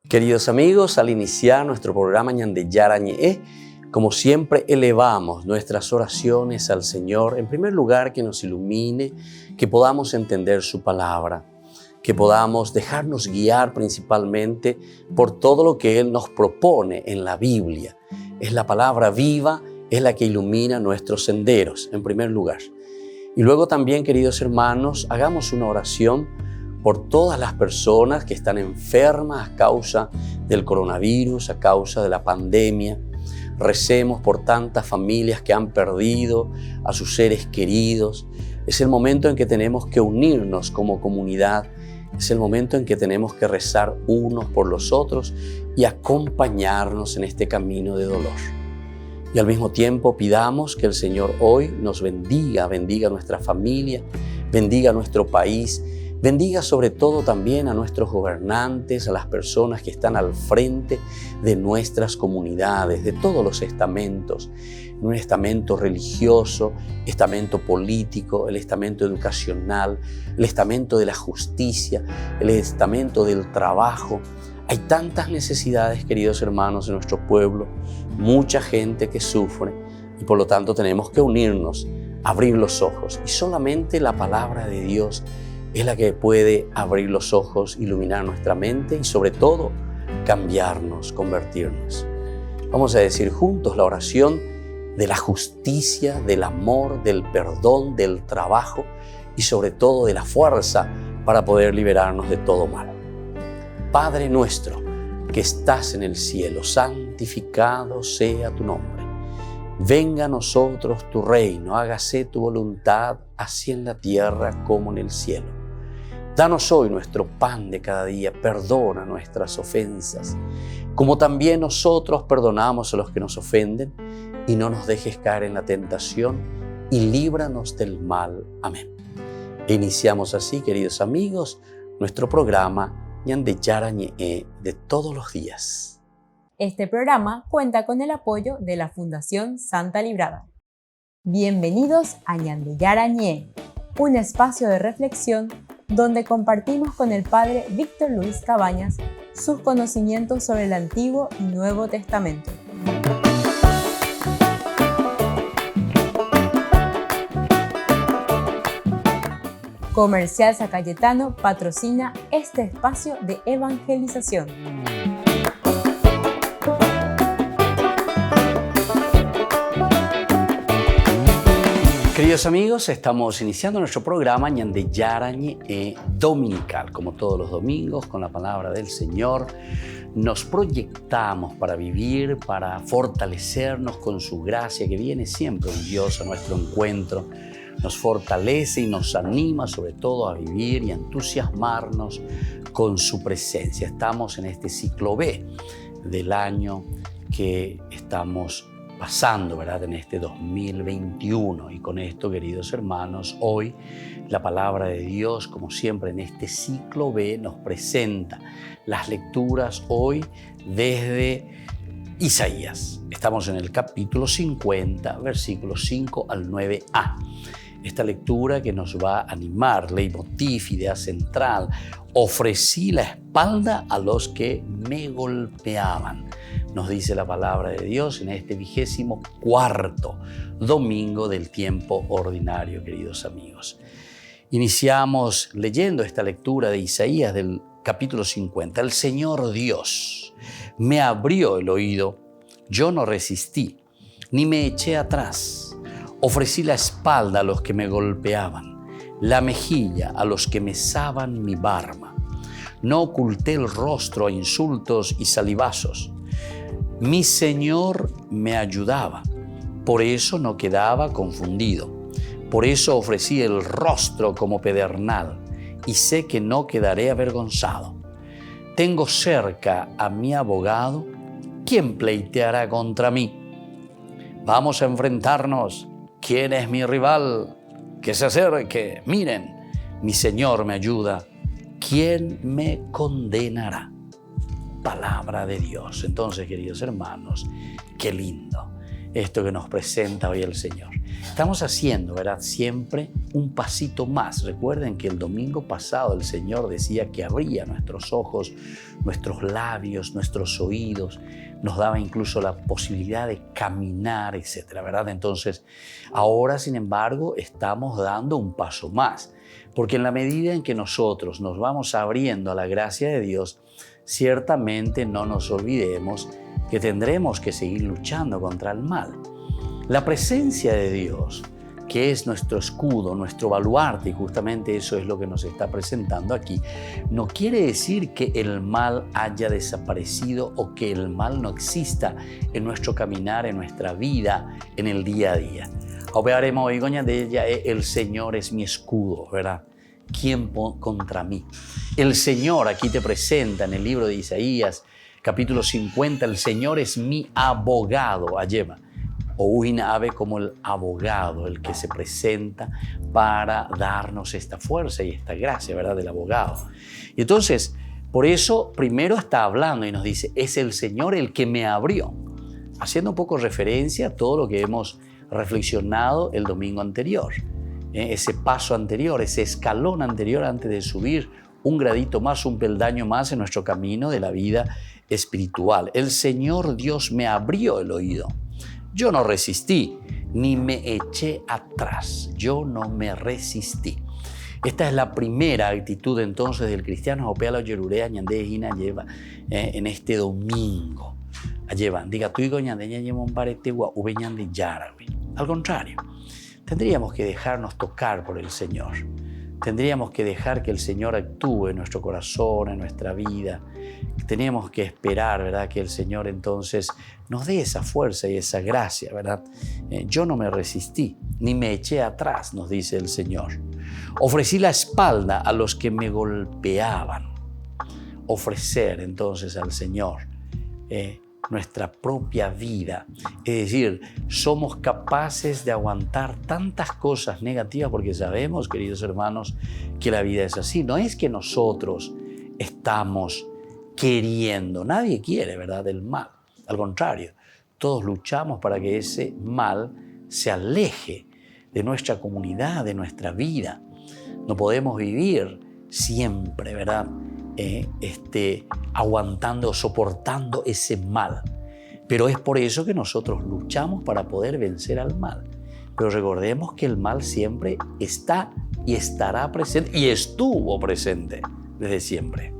Queridos amigos, al iniciar nuestro programa Ñande Yarañe, como siempre elevamos nuestras oraciones al Señor. En primer lugar, que nos ilumine, que podamos entender su palabra, que podamos dejarnos guiar principalmente por todo lo que Él nos propone en la Biblia. Es la palabra viva, es la que ilumina nuestros senderos, en primer lugar. Y luego también, queridos hermanos, hagamos una oración por todas las personas que están enfermas a causa del coronavirus, a causa de la pandemia. Recemos por tantas familias que han perdido a sus seres queridos. Es el momento en que tenemos que unirnos como comunidad. Es el momento en que tenemos que rezar unos por los otros y acompañarnos en este camino de dolor. Y al mismo tiempo pidamos que el Señor hoy nos bendiga nuestra familia, bendiga nuestro país, bendiga sobre todo también a nuestros gobernantes, a las personas que están al frente de nuestras comunidades, de todos los estamentos, un estamento religioso, estamento político, el estamento educacional, el estamento de la justicia, el estamento del trabajo. Hay tantas necesidades, queridos hermanos, en nuestro pueblo, mucha gente que sufre y por lo tanto tenemos que unirnos, abrir los ojos y solamente la palabra de Dios es la que puede abrir los ojos, iluminar nuestra mente y sobre todo cambiarnos, convertirnos. Vamos a decir juntos la oración de la justicia, del amor, del perdón, del trabajo y sobre todo de la fuerza para poder liberarnos de todo mal. Padre nuestro que estás en el cielo, santificado sea tu nombre. Venga a nosotros tu reino, hágase tu voluntad, así en la tierra como en el cielo. Danos hoy nuestro pan de cada día, perdona nuestras ofensas, como también nosotros perdonamos a los que nos ofenden, y no nos dejes caer en la tentación, y líbranos del mal. Amén. E iniciamos así, queridos amigos, nuestro programa Ñande Yarañe de todos los días. Este programa cuenta con el apoyo de la Fundación Santa Librada. Bienvenidos a Ñande Yarañe, un espacio de reflexión donde compartimos con el Padre Víctor Luis Cabañas sus conocimientos sobre el Antiguo y Nuevo Testamento. Comercial San Cayetano patrocina este espacio de evangelización. Queridos amigos, estamos iniciando nuestro programa Ñande Yarañe dominical. Como todos los domingos, con la palabra del Señor, nos proyectamos para vivir, para fortalecernos con su gracia, que viene siempre un Dios a nuestro encuentro. Nos fortalece y nos anima sobre todo a vivir y a entusiasmarnos con su presencia. Estamos en este ciclo B del año que estamos pasando, ¿verdad?, en este 2021. Y con esto, queridos hermanos, hoy la palabra de Dios, como siempre en este ciclo B, nos presenta las lecturas hoy desde Isaías. Estamos en el capítulo 50, versículos 5 al 9a. Esta lectura que nos va a animar, leitmotiv, idea central: ofrecí la espalda a los que me golpeaban. Nos dice la palabra de Dios en este 24º domingo del tiempo ordinario, queridos amigos. Iniciamos leyendo esta lectura de Isaías del capítulo 50. El Señor Dios me abrió el oído, yo no resistí, ni me eché atrás. Ofrecí la espalda a los que me golpeaban, la mejilla a los que mesaban mi barba. No oculté el rostro a insultos y salivazos. Mi Señor me ayudaba, por eso no quedaba confundido. Por eso ofrecí el rostro como pedernal y sé que no quedaré avergonzado. Tengo cerca a mi abogado, ¿quién pleiteará contra mí? Vamos a enfrentarnos. ¿Quién es mi rival? Que se acerque. Miren, mi Señor me ayuda. ¿Quién me condenará? Palabra de Dios. Entonces, queridos hermanos, qué lindo. esto que nos presenta hoy el Señor. Estamos haciendo, ¿verdad?, siempre un pasito más. Recuerden que el domingo pasado el Señor decía que abría nuestros ojos, nuestros labios, nuestros oídos, nos daba incluso la posibilidad de caminar, etcétera, ¿verdad? Entonces, ahora, sin embargo, estamos dando un paso más, porque en la medida en que nosotros nos vamos abriendo a la gracia de Dios, ciertamente no nos olvidemos que tendremos que seguir luchando contra el mal. La presencia de Dios, que es nuestro escudo, nuestro baluarte, y justamente eso es lo que nos está presentando aquí, no quiere decir que el mal haya desaparecido o que el mal no exista en nuestro caminar, en nuestra vida, en el día a día. Hablaremos hoy de ella, el Señor es mi escudo, ¿verdad? ¿Quién contra mí? El Señor aquí te presenta en el libro de Isaías, capítulo 50, el Señor es mi abogado, Ayema, o una ave como el abogado, el que se presenta para darnos esta fuerza y esta gracia, ¿verdad?, del abogado. Y entonces, por eso primero está hablando y nos dice, es el Señor el que me abrió, haciendo un poco referencia a todo lo que hemos reflexionado el domingo anterior, ese paso anterior, ese escalón anterior antes de subir un gradito más, un peldaño más en nuestro camino de la vida espiritual. El Señor Dios me abrió el oído. Yo no resistí, ni me eché atrás. Yo no me resistí. Esta es la primera actitud entonces del cristiano Opea Yerurea Ñandé Gina lleva en este domingo. Lleva, diga tú y goñandeña llevan paretegua ubeñande yara. Al contrario, tendríamos que dejarnos tocar por el Señor. Tendríamos que dejar que el Señor actúe en nuestro corazón, en nuestra vida. Tenemos que esperar, ¿verdad?, que el Señor entonces nos dé esa fuerza y esa gracia, ¿verdad? Yo no me resistí, ni me eché atrás, nos dice el Señor. Ofrecí la espalda a los que me golpeaban. Ofrecer entonces al Señor nuestra propia vida. Es decir, somos capaces de aguantar tantas cosas negativas porque sabemos, queridos hermanos, que la vida es así. No es que nosotros estamos queriendo, nadie quiere, ¿verdad?, el mal. Al contrario, todos luchamos para que ese mal se aleje de nuestra comunidad, de nuestra vida. No podemos vivir siempre, ¿verdad?, aguantando, soportando ese mal. Pero es por eso que nosotros luchamos para poder vencer al mal. Pero recordemos que el mal siempre está y estará presente y estuvo presente desde siempre.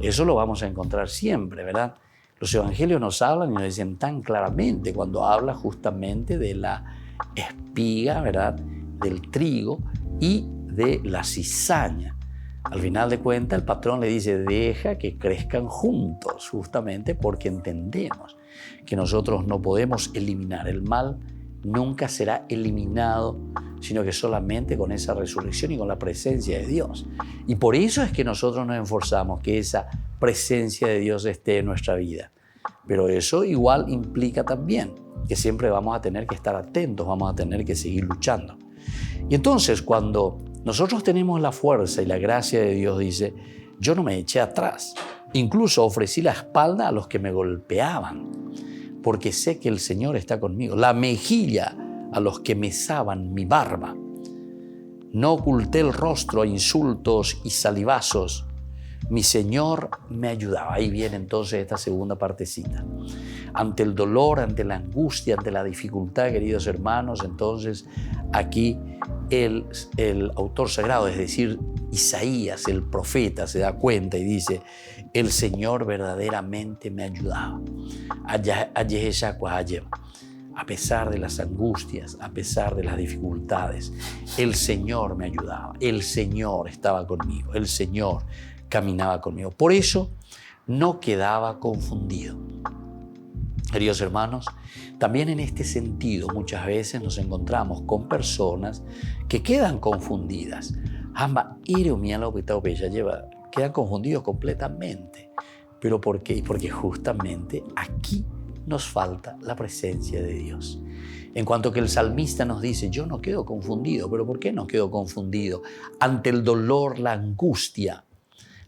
Eso lo vamos a encontrar siempre, ¿verdad? Los evangelios nos hablan y nos dicen tan claramente cuando habla justamente de la espiga, ¿verdad?, del trigo y de la cizaña. Al final de cuentas, el patrón le dice, deja que crezcan juntos, justamente porque entendemos que nosotros no podemos eliminar el mal, nunca será eliminado, sino que solamente con esa resurrección y con la presencia de Dios. Y por eso es que nosotros nos esforzamos que esa presencia de Dios esté en nuestra vida. Pero eso igual implica también que siempre vamos a tener que estar atentos, vamos a tener que seguir luchando. Y entonces cuando nosotros tenemos la fuerza y la gracia de Dios, dice, yo no me eché atrás. Incluso ofrecí la espalda a los que me golpeaban, porque sé que el Señor está conmigo. La mejilla a los que mesaban mi barba. No oculté el rostro a insultos y salivazos. Mi Señor me ayudaba. Ahí viene entonces esta segunda partecita. Ante el dolor, ante la angustia, ante la dificultad, queridos hermanos, entonces aquí el autor sagrado, es decir, Isaías, el profeta, se da cuenta y dice, el Señor verdaderamente me ayudaba. A pesar de las angustias, a pesar de las dificultades, el Señor me ayudaba, el Señor estaba conmigo, el Señor caminaba conmigo. Por eso no quedaba confundido. Queridos hermanos, también en este sentido muchas veces nos encontramos con personas que quedan confundidas. Quedan confundidos completamente. ¿Pero por qué? Porque justamente aquí nos falta la presencia de Dios. En cuanto que el salmista nos dice, yo no quedo confundido. ¿Pero por qué no quedo confundido? Ante el dolor, la angustia,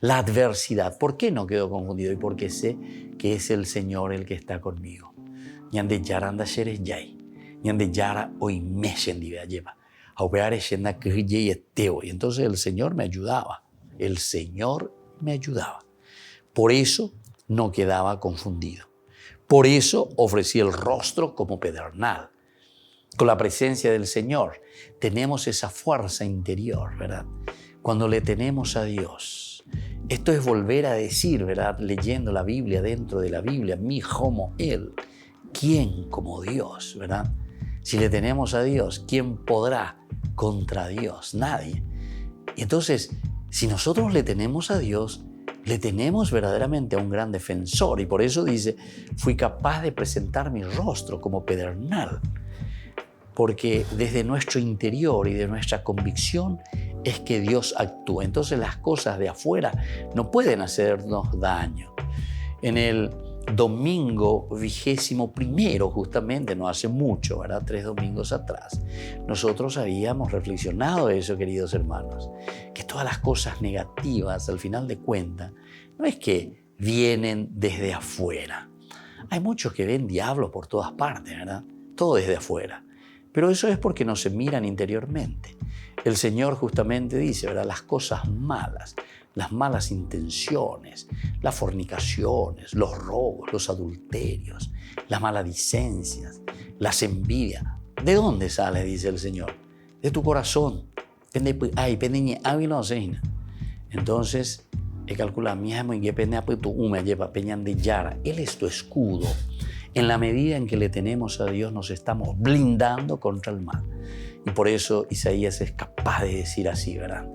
la adversidad. ¿Por qué no quedo confundido? Y porque sé que es el Señor el que está conmigo. Ñande yara anda xeres yay. Ñande yara hoy meshen diva lleva. A operar yenda que y eteo. Y entonces el Señor me ayudaba. El Señor me ayudaba. Por eso no quedaba confundido. Por eso ofrecí el rostro como pedernal. Con la presencia del Señor tenemos esa fuerza interior, ¿verdad? Cuando le tenemos a Dios. Esto es volver a decir, ¿verdad? Leyendo la Biblia, dentro de la Biblia, mi como Él. ¿Quién como Dios, verdad? Si le tenemos a Dios, ¿quién podrá contra Dios? Nadie. Y entonces, si nosotros le tenemos a Dios, le tenemos verdaderamente a un gran defensor. Y por eso dice, fui capaz de presentar mi rostro como pedernal. Porque desde nuestro interior y de nuestra convicción es que Dios actúa. Entonces las cosas de afuera no pueden hacernos daño. En el domingo 21, justamente, no hace mucho, ¿verdad? 3 domingos atrás, nosotros habíamos reflexionado eso, queridos hermanos, que todas las cosas negativas, al final de cuentas, no es que vienen desde afuera. Hay muchos que ven diablos por todas partes, ¿verdad? Todo desde afuera. Pero eso es porque no se miran interiormente. El Señor justamente dice, ¿verdad? Las cosas malas, las malas intenciones, las fornicaciones, los robos, los adulterios, las maledicencias, las envidias. ¿De dónde sale? Dice el Señor. De tu corazón. Entonces, Él es tu escudo. En la medida en que le tenemos a Dios, nos estamos blindando contra el mal. Y por eso Isaías es capaz de decir así, ¿verdad?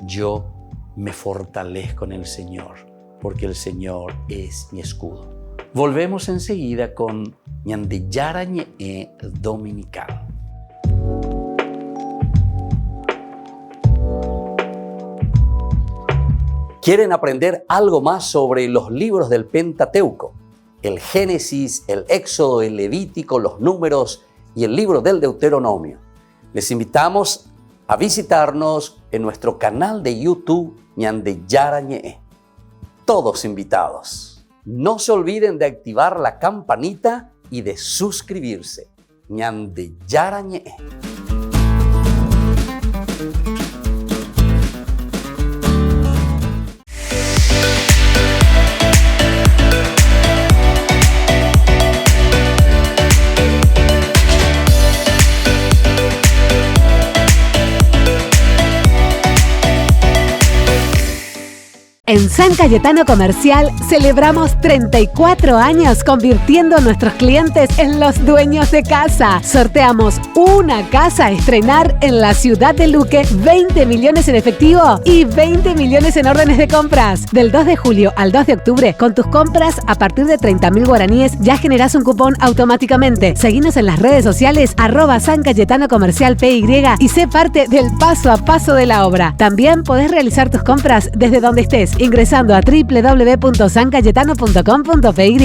Yo me fortalezco en el Señor, porque el Señor es mi escudo. Volvemos enseguida con Ñande Yara Ñe Dominical. ¿Quieren aprender algo más sobre los libros del Pentateuco? El Génesis, el Éxodo, el Levítico, los Números y el libro del Deuteronomio. Les invitamos a visitarnos en nuestro canal de YouTube Ñande Yara Ñe. Todos invitados. No se olviden de activar la campanita y de suscribirse. Ñande Yara Ñe. En San Cayetano Comercial celebramos 34 años convirtiendo a nuestros clientes en los dueños de casa. Sorteamos una casa a estrenar en la ciudad de Luque, 20 millones en efectivo y 20 millones en órdenes de compras. Del 2 de julio al 2 de octubre, con tus compras a partir de 30.000 guaraníes ya generás un cupón automáticamente. Seguinos en las redes sociales @San Cayetano Comercial PY y sé parte del paso a paso de la obra. También podés realizar tus compras desde donde estés, ingresando a www.sancayetano.com.py.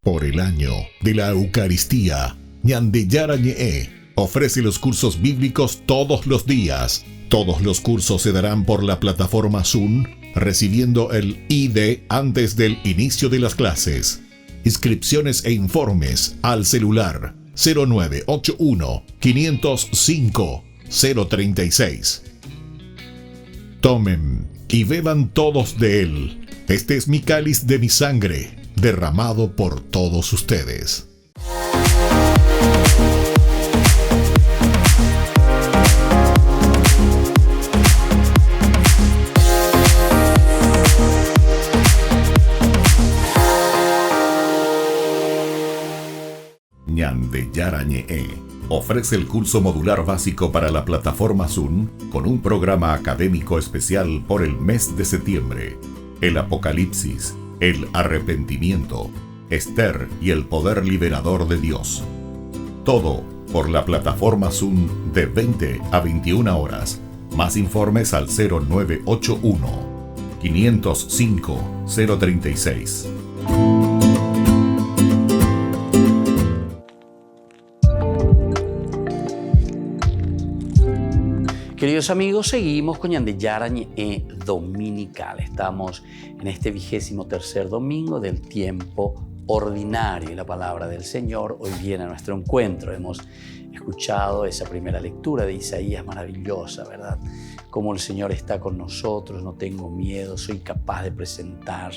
Por el año de la Eucaristía, Ñande Yara Ñe ofrece los cursos bíblicos todos los días. Todos los cursos se darán por la plataforma Zoom, recibiendo el ID antes del inicio de las clases. Inscripciones e informes al celular 0981 505 036. Tomen y beban todos de él. Este es mi cáliz de mi sangre, derramado por todos ustedes. Ñande Yara Ñe ofrece el curso modular básico para la plataforma Zoom con un programa académico especial por el mes de septiembre. El Apocalipsis, el arrepentimiento, Esther y el poder liberador de Dios. Todo por la plataforma Zoom de 20 a 21 horas. Más informes al 0981 505 036. Queridos amigos, seguimos con Ñande Yara Ñe Dominical. Estamos en este 23º domingo del tiempo ordinario. Y la palabra del Señor hoy viene a nuestro encuentro. Hemos escuchado esa primera lectura de Isaías maravillosa, ¿verdad? Cómo el Señor está con nosotros, no tengo miedo, soy capaz de presentar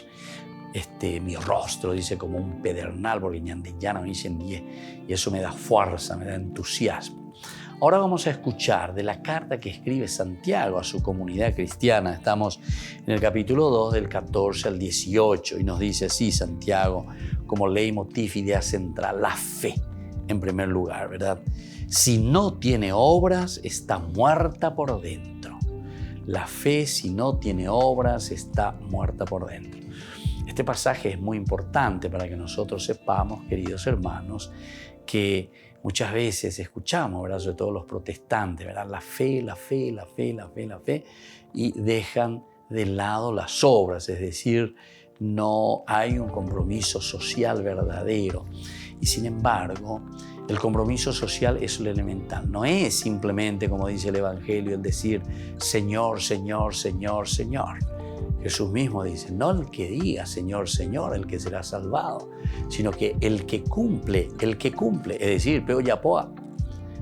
mi rostro, dice, como un pedernal, porque ñandellana me dicen y eso me da fuerza, me da entusiasmo. Ahora vamos a escuchar de la carta que escribe Santiago a su comunidad cristiana. Estamos en el capítulo 2, del 14 al 18, y nos dice así Santiago, como leitmotiv, idea central, la fe en primer lugar, ¿verdad? Si no tiene obras, está muerta por dentro. La fe, si no tiene obras, está muerta por dentro. Este pasaje es muy importante para que nosotros sepamos, queridos hermanos, que muchas veces escuchamos, ¿verdad?, sobre todo los protestantes, ¿verdad?, la fe, la fe, la fe, la fe, la fe, y dejan de lado las obras, es decir, no hay un compromiso social verdadero. Y sin embargo, el compromiso social es lo elemental. No es simplemente, como dice el Evangelio, el decir Señor, Señor, Señor, Señor. Jesús mismo dice, no el que diga Señor, Señor, el que será salvado, sino que el que cumple, es decir, peo yapoa.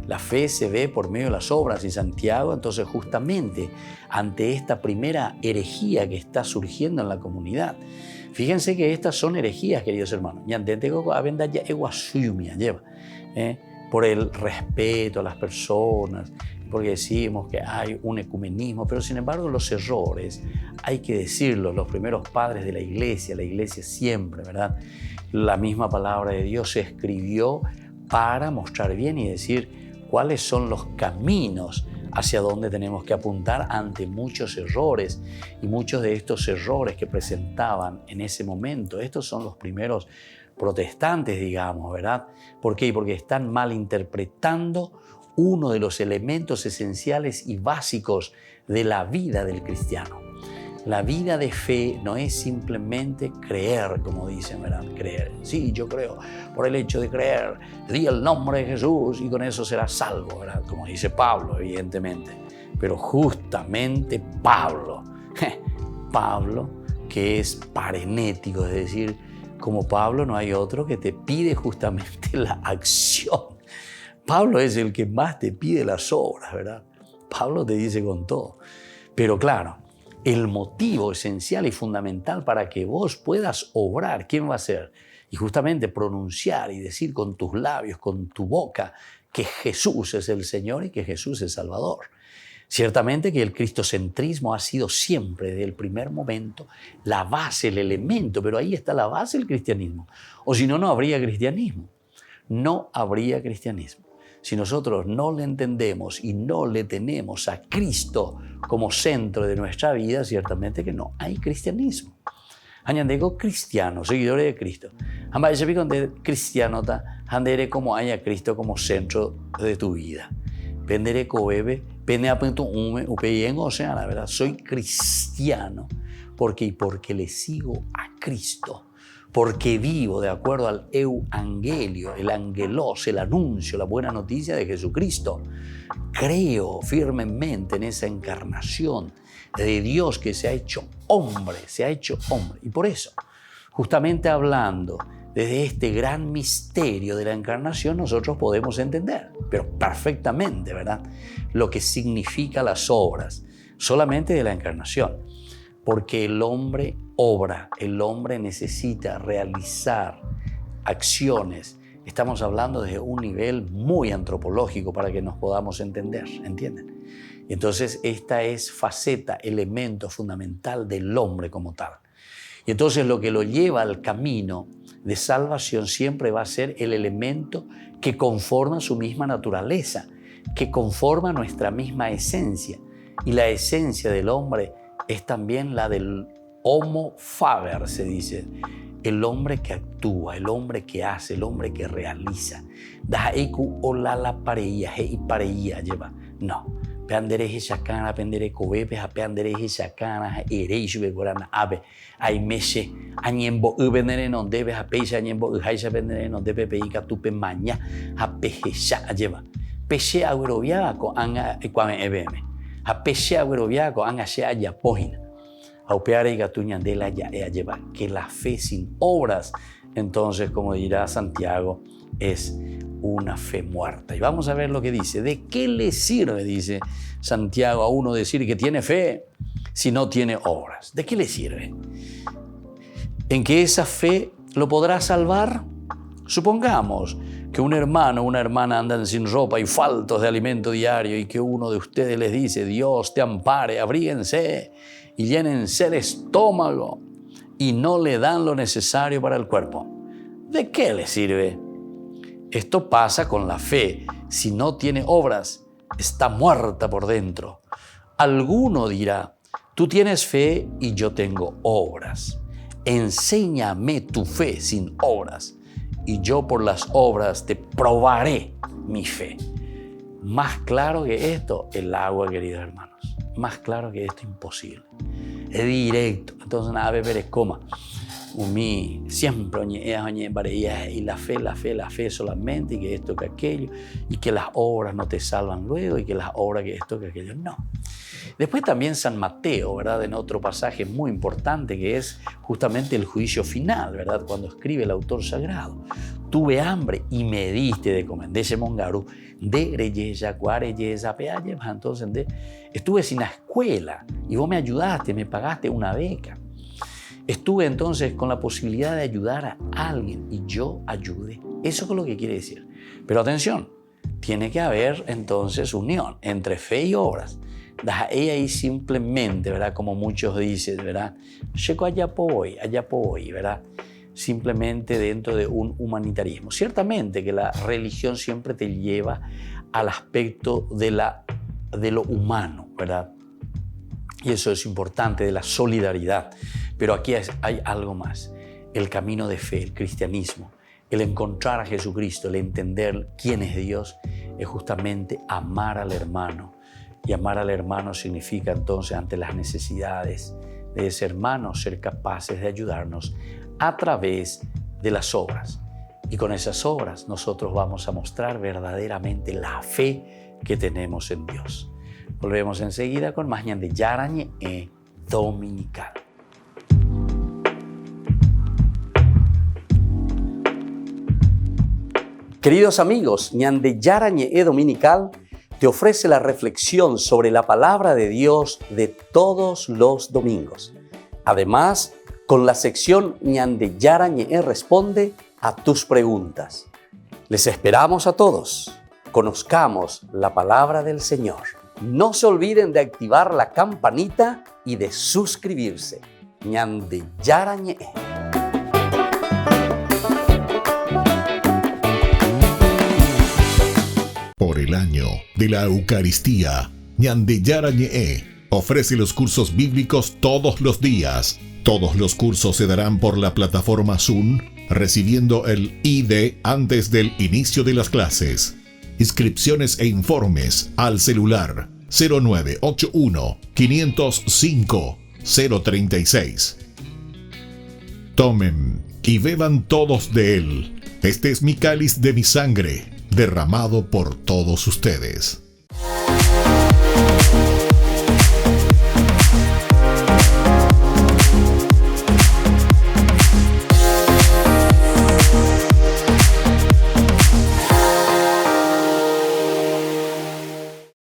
La fe se ve por medio de las obras, y Santiago, entonces, justamente ante esta primera herejía que está surgiendo en la comunidad. Fíjense que estas son herejías, queridos hermanos, por el respeto a las personas, porque decimos que hay un ecumenismo, pero sin embargo los errores, hay que decirlo, los primeros padres de la iglesia siempre, ¿verdad? La misma palabra de Dios se escribió para mostrar bien y decir cuáles son los caminos hacia donde tenemos que apuntar ante muchos errores, y muchos de estos errores que presentaban en ese momento, estos son los primeros protestantes, digamos, ¿verdad? ¿Por qué? Porque están malinterpretando uno de los elementos esenciales y básicos de la vida del cristiano. La vida de fe no es simplemente creer, como dicen, ¿verdad? Creer. Sí, yo creo. Por el hecho de creer, di el nombre de Jesús y con eso serás salvo, ¿verdad? Como dice Pablo, evidentemente. Pero justamente Pablo, que es parenético, es decir, como Pablo no hay otro que te pide justamente la acción. Pablo es el que más te pide las obras, ¿verdad? Pablo te dice con todo. Pero claro, el motivo esencial y fundamental para que vos puedas obrar, ¿quién va a ser? Y justamente pronunciar y decir con tus labios, con tu boca, que Jesús es el Señor y que Jesús es Salvador. Ciertamente que el cristocentrismo ha sido siempre, desde el primer momento, la base, el elemento, pero ahí está la base del cristianismo. O si no, no habría cristianismo. No habría cristianismo. Si nosotros no le entendemos y no le tenemos a Cristo como centro de nuestra vida, ciertamente que no hay cristianismo. Añandego cristiano, seguidores de Cristo. Ambas se pican de cristianota, andere como haya Cristo como centro de tu vida. Pendere cobebe, pende apunto ume, upeyen, o sea, la verdad, soy cristiano porque le sigo a Cristo. Porque vivo de acuerdo al euangelio, el angelos, el anuncio, la buena noticia de Jesucristo. Creo firmemente en esa encarnación de Dios que se ha hecho hombre. Y por eso, justamente hablando desde este gran misterio de la encarnación, nosotros podemos entender, pero perfectamente, ¿verdad?, lo que significa las obras solamente de la encarnación. Porque el hombre obra, el hombre necesita realizar acciones. Estamos hablando de un nivel muy antropológico para que nos podamos entender, ¿entienden? Entonces esta es faceta, elemento fundamental del hombre como tal. Y entonces lo que lo lleva al camino de salvación siempre va a ser el elemento que conforma su misma naturaleza, que conforma nuestra misma esencia. Y la esencia del hombre es también la del homo faber, se dice, el hombre que actúa, el hombre que hace, el hombre que realiza. Daeku olala pareia, he pareia lleva. No. Peandere shakana, pendere kobepe, peandere shakana, ereish begorana abe. Ay meche, añembo ubenere non debe, apeisha añembo uhaisha pendere non debe peika tupe maña, apejesha lleva. Peche agueroviaco anga equame ebeme. Apeche agueroviaco anga se haya pojina. Aupeare y gatuñandela ya lleva. Que la fe sin obras entonces, como dirá Santiago, es una fe muerta. Y vamos a ver lo que dice. ¿De qué le sirve, dice Santiago, a uno decir que tiene fe si no tiene obras? ¿De qué le sirve? ¿En que esa fe lo podrá salvar? Supongamos que un hermano o una hermana andan sin ropa y faltos de alimento diario y que uno de ustedes les dice: Dios te ampare, abríguense y llénense el estómago, y no le dan lo necesario para el cuerpo. ¿De qué le sirve? Esto pasa con la fe. Si no tiene obras, está muerta por dentro. Alguno dirá: tú tienes fe y yo tengo obras. Enséñame tu fe sin obras, y yo por las obras te probaré mi fe. Más claro que esto, el agua, queridos hermanos. Más claro que esto, imposible. Es directo. Entonces, nada, beber coma. Siempre y la fe solamente, y que esto, que aquello, y que las obras no te salvan luego, y que las obras que esto, que aquello, no. Después también San Mateo, ¿verdad? En otro pasaje muy importante que es justamente el juicio final, ¿verdad? Cuando escribe el autor sagrado: tuve hambre y me diste de comer. De ese mongaru, de reyesa, cuareyesa, peaye, entonces estuve sin la escuela y vos me ayudaste, me pagaste una beca. Estuve entonces con la posibilidad de ayudar a alguien y yo ayudé. Eso es lo que quiere decir. Pero atención, tiene que haber entonces unión entre fe y obras. Ella ahí simplemente, ¿verdad? Como muchos dicen, ¿verdad? Llego allá voy, ¿verdad? Simplemente dentro de un humanitarismo. Ciertamente que la religión siempre te lleva al aspecto de lo humano, ¿verdad? Y eso es importante, de la solidaridad. Pero aquí hay algo más. El camino de fe, el cristianismo, el encontrar a Jesucristo, el entender quién es Dios, es justamente amar al hermano. Y amar al hermano significa entonces, ante las necesidades de ese hermano, ser capaces de ayudarnos a través de las obras. Y con esas obras nosotros vamos a mostrar verdaderamente la fe que tenemos en Dios. Volvemos enseguida con más Ñan de Yarañe Dominical. Queridos amigos, Ñan de Yarañe Dominical te ofrece la reflexión sobre la palabra de Dios de todos los domingos. Además, con la sección Ñan de Yarañe responde a tus preguntas. Les esperamos a todos. Conozcamos la palabra del Señor. No se olviden de activar la campanita y de suscribirse. Ñan de Yarañe. Por el año de la Eucaristía, Ñan de Yarañe ofrece los cursos bíblicos todos los días. Todos los cursos se darán por la plataforma Zoom, recibiendo el ID antes del inicio de las clases. Inscripciones e informes al celular 0981 505 036. Tomen y beban todos de él. Este es mi cáliz de mi sangre, derramado por todos ustedes.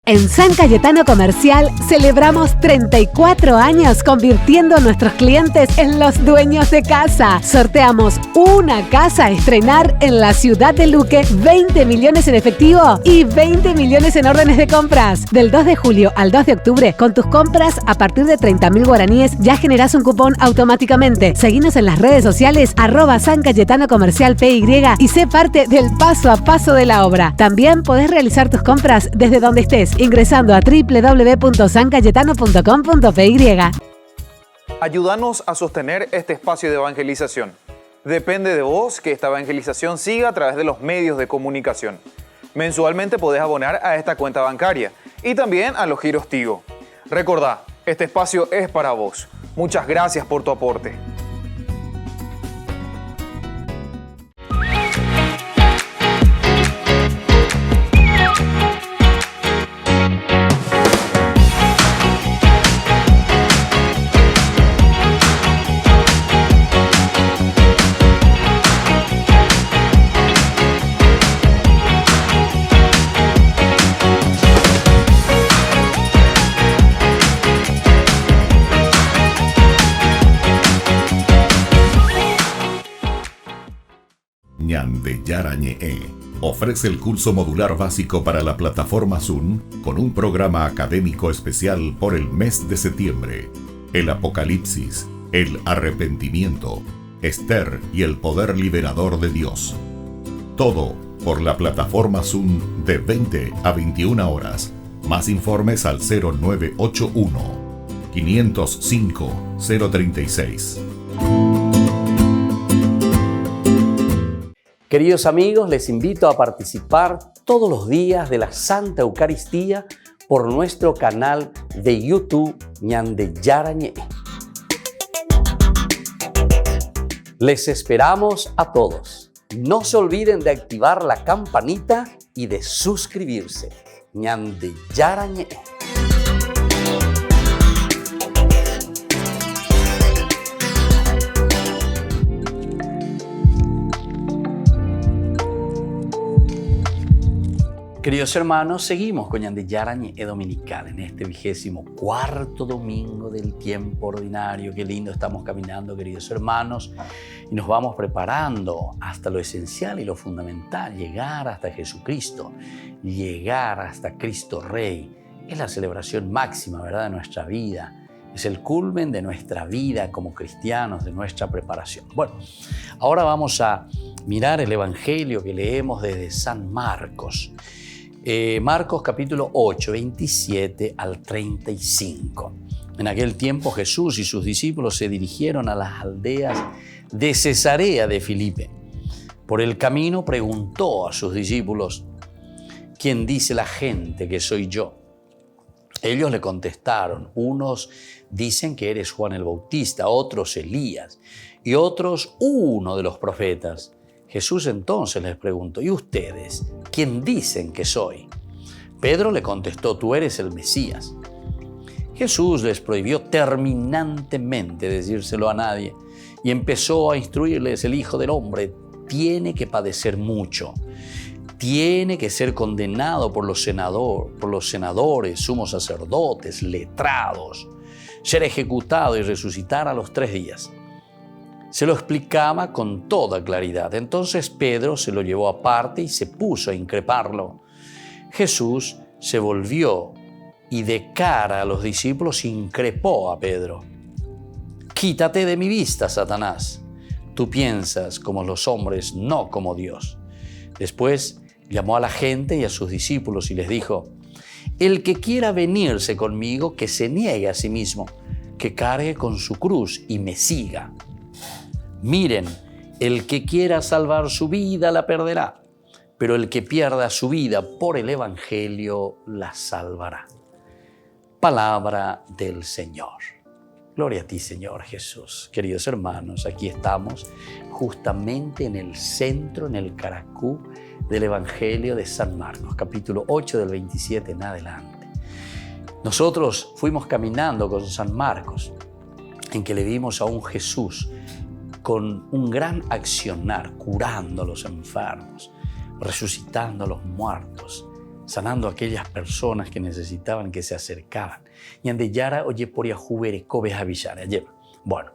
En San Cayetano Comercial celebramos 34 años convirtiendo a nuestros clientes en los dueños de casa. Sorteamos una casa a estrenar en la ciudad de Luque, 20 millones en efectivo y 20 millones en órdenes de compras. Del 2 de julio al 2 de octubre, con tus compras a partir de 30.000 guaraníes ya generás un cupón automáticamente. Seguinos en las redes sociales @San Cayetano Comercial PY y sé parte del paso a paso de la obra. También podés realizar tus compras desde donde estés, ingresando a www.sancayetano.com.py. Ayúdanos a sostener este espacio de evangelización. Depende de vos que esta evangelización siga a través de los medios de comunicación. Mensualmente podés abonar a esta cuenta bancaria y también a los giros Tigo. Recordá, este espacio es para vos. Muchas gracias por tu aporte. Ñandeyarañe'e ofrece el curso modular básico para la plataforma Zoom con un programa académico especial por el mes de septiembre. El Apocalipsis, el arrepentimiento, Esther y el poder liberador de Dios. Todo por la plataforma Zoom de 20 a 21 horas. Más informes al 0981-505-036. Queridos amigos, les invito a participar todos los días de la Santa Eucaristía por nuestro canal de YouTube Ñandeyarañe'e. Les esperamos a todos. No se olviden de activar la campanita y de suscribirse. Ñandeyarañe'e. Queridos hermanos, seguimos con Ñandeyarañe'e Dominical en este 24º domingo del tiempo ordinario. Qué lindo estamos caminando, queridos hermanos, y nos vamos preparando hasta lo esencial y lo fundamental, llegar hasta Jesucristo, llegar hasta Cristo Rey. Es la celebración máxima, ¿verdad?, de nuestra vida. Es el culmen de nuestra vida como cristianos, de nuestra preparación. Bueno, ahora vamos a mirar el Evangelio que leemos desde San Marcos. Marcos capítulo 8, 27 al 35. En aquel tiempo Jesús y sus discípulos se dirigieron a las aldeas de Cesarea de Filipe. Por el camino preguntó a sus discípulos: ¿quién dice la gente que soy yo? Ellos le contestaron: unos dicen que eres Juan el Bautista, otros Elías y otros uno de los profetas. Jesús entonces les preguntó: ¿y ustedes quién dicen que soy? Pedro le contestó: tú eres el Mesías. Jesús les prohibió terminantemente decírselo a nadie y empezó a instruirles: el Hijo del Hombre tiene que padecer mucho, tiene que ser condenado por los senadores, sumos sacerdotes, letrados, ser ejecutado y resucitar a los 3 días. Se lo explicaba con toda claridad. Entonces Pedro se lo llevó aparte y se puso a increparlo. Jesús se volvió y de cara a los discípulos increpó a Pedro: quítate de mi vista, Satanás. Tú piensas como los hombres, no como Dios. Después llamó a la gente y a sus discípulos y les dijo: el que quiera venirse conmigo, que se niegue a sí mismo, que cargue con su cruz y me siga. Miren, el que quiera salvar su vida la perderá, pero el que pierda su vida por el Evangelio la salvará. Palabra del Señor. Gloria a ti, Señor Jesús. Queridos hermanos, aquí estamos justamente en el centro, en el caracú del Evangelio de San Marcos, capítulo 8 del 27 en adelante. Nosotros fuimos caminando con San Marcos, en que le vimos a un Jesús con un gran accionar, curando a los enfermos, resucitando a los muertos, sanando a aquellas personas que necesitaban, que se acercaban. Ñandeyara oye poria jubere cobes avillara. Bueno,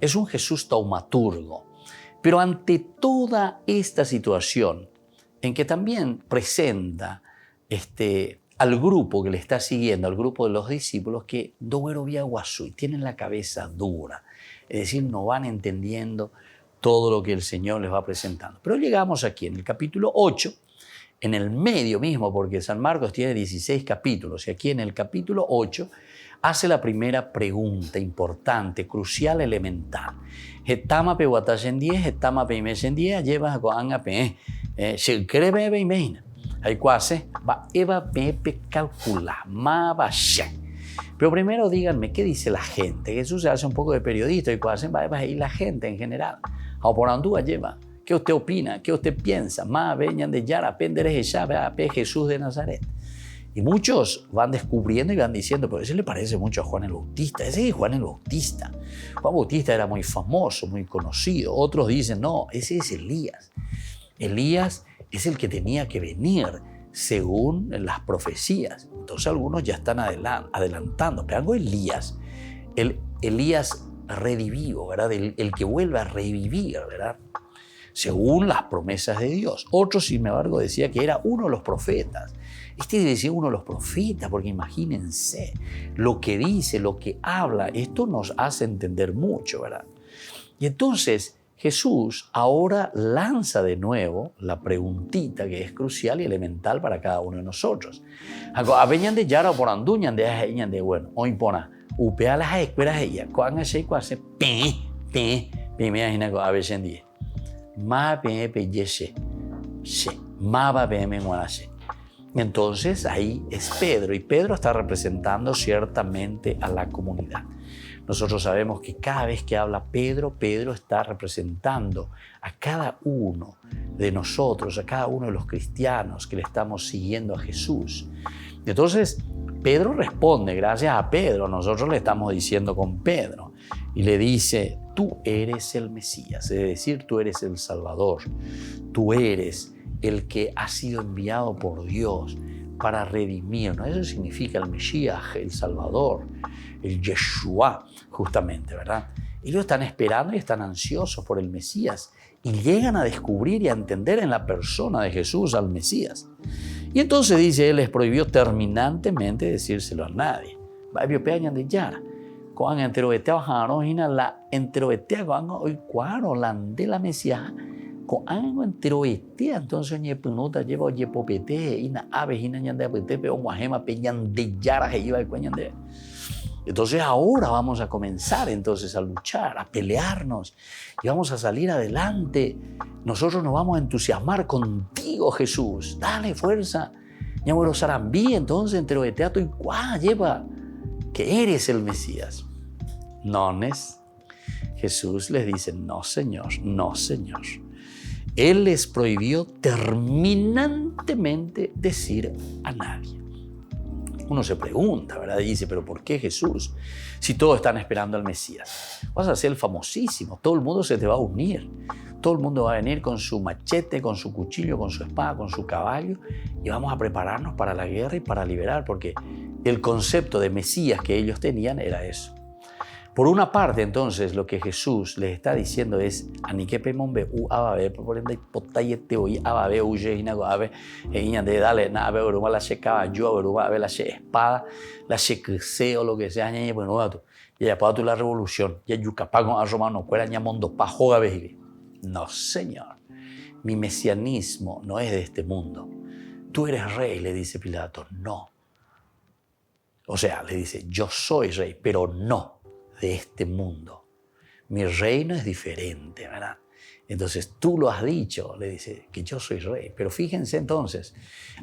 es un Jesús taumaturgo, pero ante toda esta situación en que también presenta al grupo que le está siguiendo, al grupo de los discípulos, que doguero vía guasui, tienen la cabeza dura, es decir, no van entendiendo todo lo que el Señor les va presentando. Pero llegamos aquí en el capítulo 8, en el medio mismo, porque San Marcos tiene 16 capítulos, y aquí en el capítulo 8 hace la primera pregunta importante, crucial, elemental. Hetama pe watayen 10, hetama pe imesen 10, lleva a coanga pe, se cree be imeina. Hay cuase, va eva pepe calcula, ma va shen. Pero primero díganme, ¿qué dice la gente? Jesús se hace un poco de periodista y cuase va y la gente en general. A por andúa lleva. ¿Qué usted opina? ¿Qué usted piensa? Ma veñan de Yara, penderes ya pe Jesús de Nazaret. Y muchos van descubriendo y van diciendo, pero ese le parece mucho a Juan el Bautista. Ese es Juan el Bautista. Juan Bautista era muy famoso, muy conocido. Otros dicen, no, ese es Elías. Elías es el que tenía que venir según las profecías. Entonces algunos ya están adelantando. Pero algo Elías, el Elías redivivo, ¿verdad? El que vuelve a revivir, ¿verdad? según las promesas de Dios. Otro, sin embargo, decía que era uno de los profetas. Este decía uno de los profetas, porque imagínense lo que dice, lo que habla. Esto nos hace entender mucho, ¿verdad? Y entonces Jesús ahora lanza de nuevo la preguntita que es crucial y elemental para cada uno de nosotros. Aveñan de yara por anduñan de bueno, hoy pona, upea las escuelas ella, cuando se cuase, me imagino a veces en día. Ma pe yese, se, ma va me guanase. Entonces ahí es Pedro, y Pedro está representando ciertamente a la comunidad. Nosotros sabemos que cada vez que habla Pedro, Pedro está representando a cada uno de nosotros, a cada uno de los cristianos que le estamos siguiendo a Jesús. Entonces Pedro responde, gracias a Pedro, nosotros le estamos diciendo con Pedro, y le dice, tú eres el Mesías, es decir, tú eres el Salvador, tú eres el que ha sido enviado por Dios para redimirnos. Eso significa el Mesías, el Salvador, el Yeshua, justamente, ¿verdad? Ellos están esperando y están ansiosos por el Mesías y llegan a descubrir y a entender en la persona de Jesús al Mesías. Y entonces dice, él les prohibió terminantemente decírselo a nadie. Cuando la enterobetea, cuando hoy cuaro la de la Mesías, con algo enterobetea, entonces oye punuta lleva oye popete y na aves y na ñande popete o guajema peñan de yara que iba el cuñande. Entonces ahora vamos a comenzar entonces a luchar, a pelearnos y vamos a salir adelante. Nosotros nos vamos a entusiasmar contigo, Jesús. Dale fuerza. Ñabuelo Sarambí, entonces enterobetea tu y cuá lleva que eres el Mesías. Nones. Jesús les dice, no señor, no señor. Él les prohibió terminantemente decir a nadie. Uno se pregunta, ¿verdad? Y dice, ¿pero por qué Jesús? Si todos están esperando al Mesías. Vas a ser el famosísimo, todo el mundo se te va a unir. Todo el mundo va a venir con su machete, con su cuchillo, con su espada, con su caballo y vamos a prepararnos para la guerra y para liberar, porque el concepto de Mesías que ellos tenían era eso. Por una parte, entonces, lo que Jesús les está diciendo es Aniquepe mombe u ababe, por ende potayete hoy ababe uye inago abe de dale na abe uruma la che caballo uruma abe la che espada, la che criseo, lo que sea ñe bueno gato. Ya para tu la revolución, ya yucapá con a romano cuera ñamondo pa joga bejili. No, Señor. Mi mesianismo no es de este mundo. Tú eres rey, le dice Pilato. No. O sea, le dice, yo soy rey, pero no de este mundo. Mi reino es diferente, ¿verdad? Entonces tú lo has dicho, le dice, que yo soy rey. Pero fíjense entonces,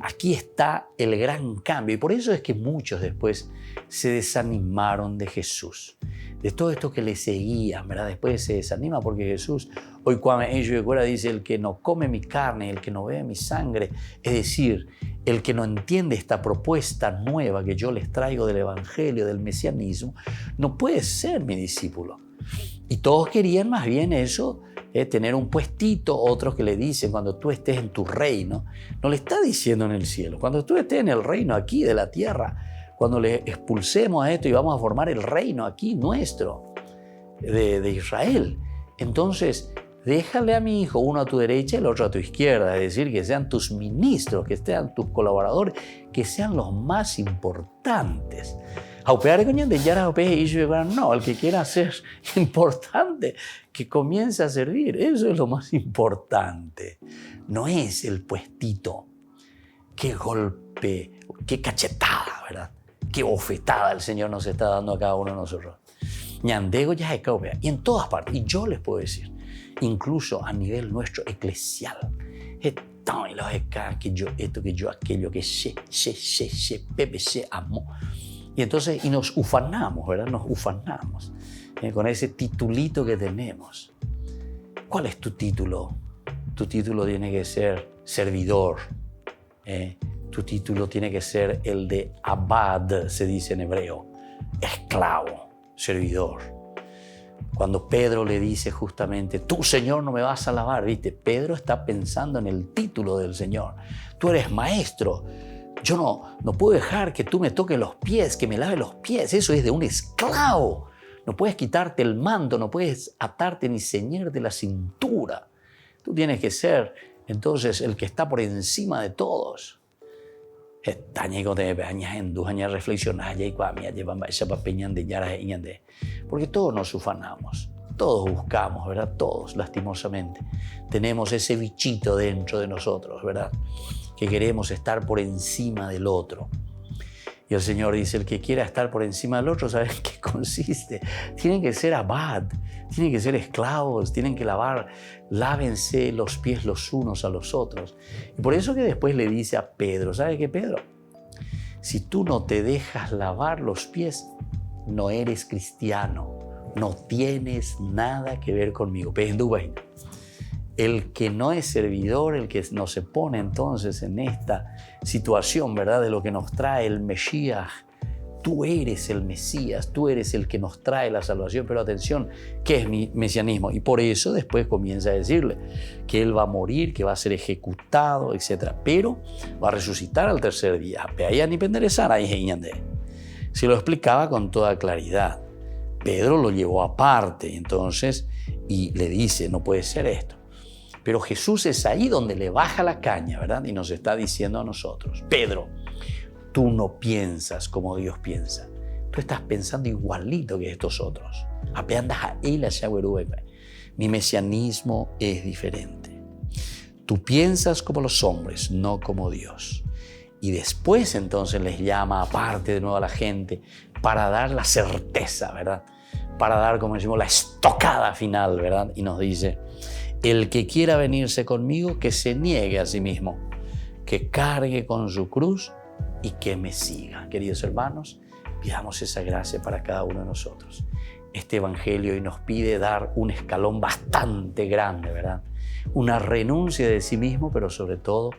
aquí está el gran cambio. Y por eso es que muchos después se desanimaron de Jesús. De todo esto que le seguían, ¿verdad? Después se desanima porque Jesús, hoy cuando ellos dice, el que no come mi carne, el que no bebe mi sangre, es decir, el que no entiende esta propuesta nueva que yo les traigo del evangelio, del mesianismo, no puede ser mi discípulo. Y todos querían más bien eso, tener un puestito. Otros que le dicen, cuando tú estés en tu reino, no le está diciendo en el cielo, cuando tú estés en el reino aquí de la tierra, cuando le expulsemos a esto y vamos a formar el reino aquí nuestro de Israel, entonces déjale a mi hijo uno a tu derecha y el otro a tu izquierda, es decir, que sean tus ministros, que sean tus colaboradores, que sean los más importantes. No, el que quiera ser importante, que comience a servir, eso es lo más importante. No es el puestito. Qué golpe, qué cachetada, ¿verdad? Qué bofetada el Señor nos está dando a cada uno de nosotros. Ñandego ya es caupea. Y en todas partes, y yo les puedo decir, incluso a nivel nuestro eclesial, que yo esto, que yo aquello, que Pepe se amó. Y entonces, y nos ufanamos, ¿verdad? Nos ufanamos con ese titulito que tenemos. ¿Cuál es tu título? Tu título tiene que ser servidor. Tu título tiene que ser el de abad, se dice en hebreo, esclavo, servidor. Cuando Pedro le dice justamente, tú, Señor, no me vas a alabar, ¿viste? Pedro está pensando en el título del Señor. Tú eres maestro. Yo no puedo dejar que tú me toques los pies, que me laves los pies. Eso es de un esclavo. No puedes quitarte el manto, no puedes atarte ni ceñirte la cintura. Tú tienes que ser, entonces, el que está por encima de todos. Porque todos nos ufanamos, todos buscamos, ¿verdad? Todos, lastimosamente. Tenemos ese bichito dentro de nosotros, ¿verdad? Que queremos estar por encima del otro. Y el Señor dice, el que quiera estar por encima del otro, ¿saben qué consiste? Tienen que ser abad, tienen que ser esclavos, tienen que lávense los pies los unos a los otros. Y por eso que después le dice a Pedro, ¿sabe qué, Pedro? Si tú no te dejas lavar los pies, no eres cristiano, no tienes nada que ver conmigo. El que no es servidor, el que no se pone entonces en esta situación, ¿verdad? De lo que nos trae el Mesías. Tú eres el Mesías, tú eres el que nos trae la salvación. Pero atención, ¿qué es mi mesianismo? Y por eso después comienza a decirle que Él va a morir, que va a ser ejecutado, etc. Pero va a resucitar al tercer día. Se lo explicaba con toda claridad. Pedro lo llevó aparte, entonces, y le dice, no puede ser esto. Pero Jesús es ahí donde le baja la caña, ¿verdad? Y nos está diciendo a nosotros, Pedro, tú no piensas como Dios piensa. Tú estás pensando igualito que estos otros. Mi mesianismo es diferente. Tú piensas como los hombres, no como Dios. Y después entonces les llama aparte de nuevo a la gente para dar la certeza, ¿verdad? Para dar, como decimos, la estocada final, ¿verdad? Y nos dice, el que quiera venirse conmigo, que se niegue a sí mismo, que cargue con su cruz y que me siga. Queridos hermanos, pidamos esa gracia para cada uno de nosotros. Este evangelio hoy nos pide dar un escalón bastante grande, ¿verdad? Una renuncia de sí mismo, pero sobre todo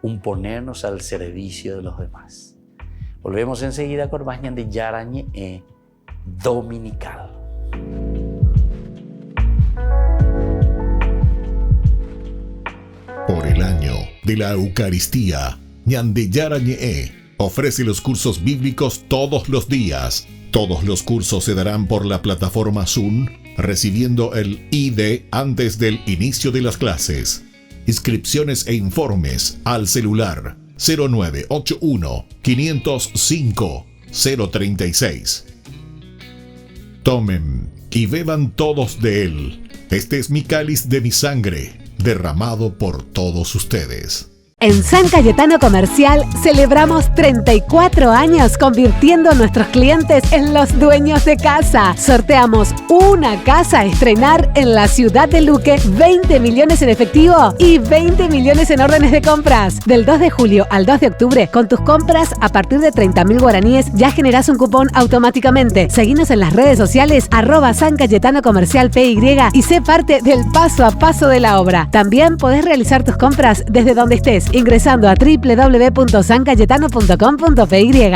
un ponernos al servicio de los demás. Volvemos enseguida con más Ñandeyara Ñe'e Dominical. Por el año de la Eucaristía, Ñandeyara Ñe'e ofrece los cursos bíblicos todos los días. Todos los cursos se darán por la plataforma Zoom, recibiendo el ID antes del inicio de las clases. Inscripciones e informes al celular 0981 505 036. Tomen y beban todos de él. Este es mi cáliz de mi sangre, derramado por todos ustedes. En San Cayetano Comercial celebramos 34 años convirtiendo a nuestros clientes en los dueños de casa. Sorteamos una casa a estrenar en la ciudad de Luque, 20 millones en efectivo y 20 millones en órdenes de compras. Del 2 de julio al 2 de octubre, con tus compras a partir de 30.000 guaraníes ya generás un cupón automáticamente. Seguinos en las redes sociales @San Cayetano Comercial PY y sé parte del paso a paso de la obra. También podés realizar tus compras desde donde estés, ingresando a www.sancayetano.com.py.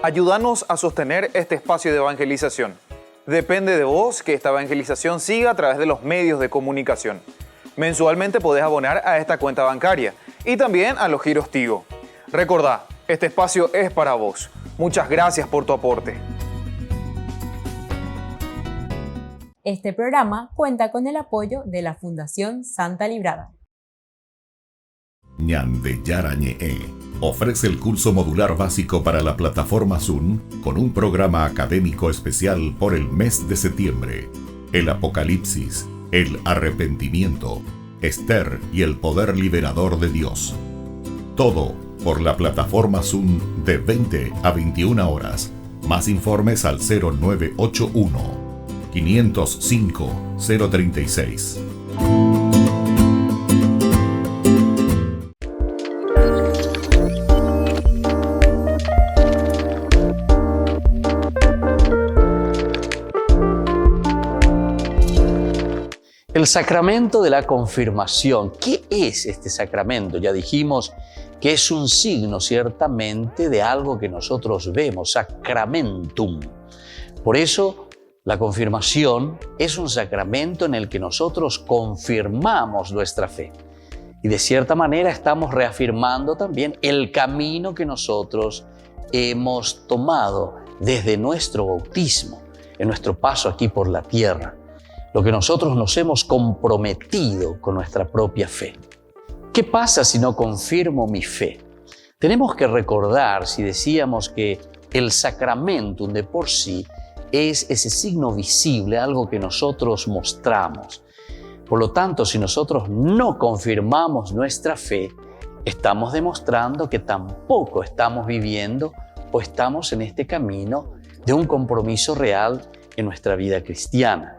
Ayúdanos a sostener este espacio de evangelización. Depende de vos que esta evangelización siga a través de los medios de comunicación. Mensualmente podés abonar a esta cuenta bancaria y también a los giros Tigo. Recordá, este espacio es para vos. Muchas gracias por tu aporte. Este programa cuenta con el apoyo de la Fundación Santa Librada. Ñandeyara Ñe'e ofrece el curso modular básico para la plataforma Zoom con un programa académico especial por el mes de septiembre. El Apocalipsis, el arrepentimiento, Esther y el poder liberador de Dios. Todo por la plataforma Zoom de 20 a 21 horas. Más informes al 0981 505 036. El sacramento de la confirmación. ¿Qué es este sacramento? Ya dijimos que es un signo ciertamente de algo que nosotros vemos, sacramentum. Por eso La confirmación es un sacramento en el que nosotros confirmamos nuestra fe. Y de cierta manera estamos reafirmando también el camino que nosotros hemos tomado desde nuestro bautismo, en nuestro paso aquí por la tierra, lo que nosotros nos hemos comprometido con nuestra propia fe. ¿Qué pasa si no confirmo mi fe? Tenemos que recordar, si decíamos que el sacramentum de por sí es ese signo visible, algo que nosotros mostramos. Por lo tanto, si nosotros no confirmamos nuestra fe, estamos demostrando que tampoco estamos viviendo o estamos en este camino de un compromiso real en nuestra vida cristiana.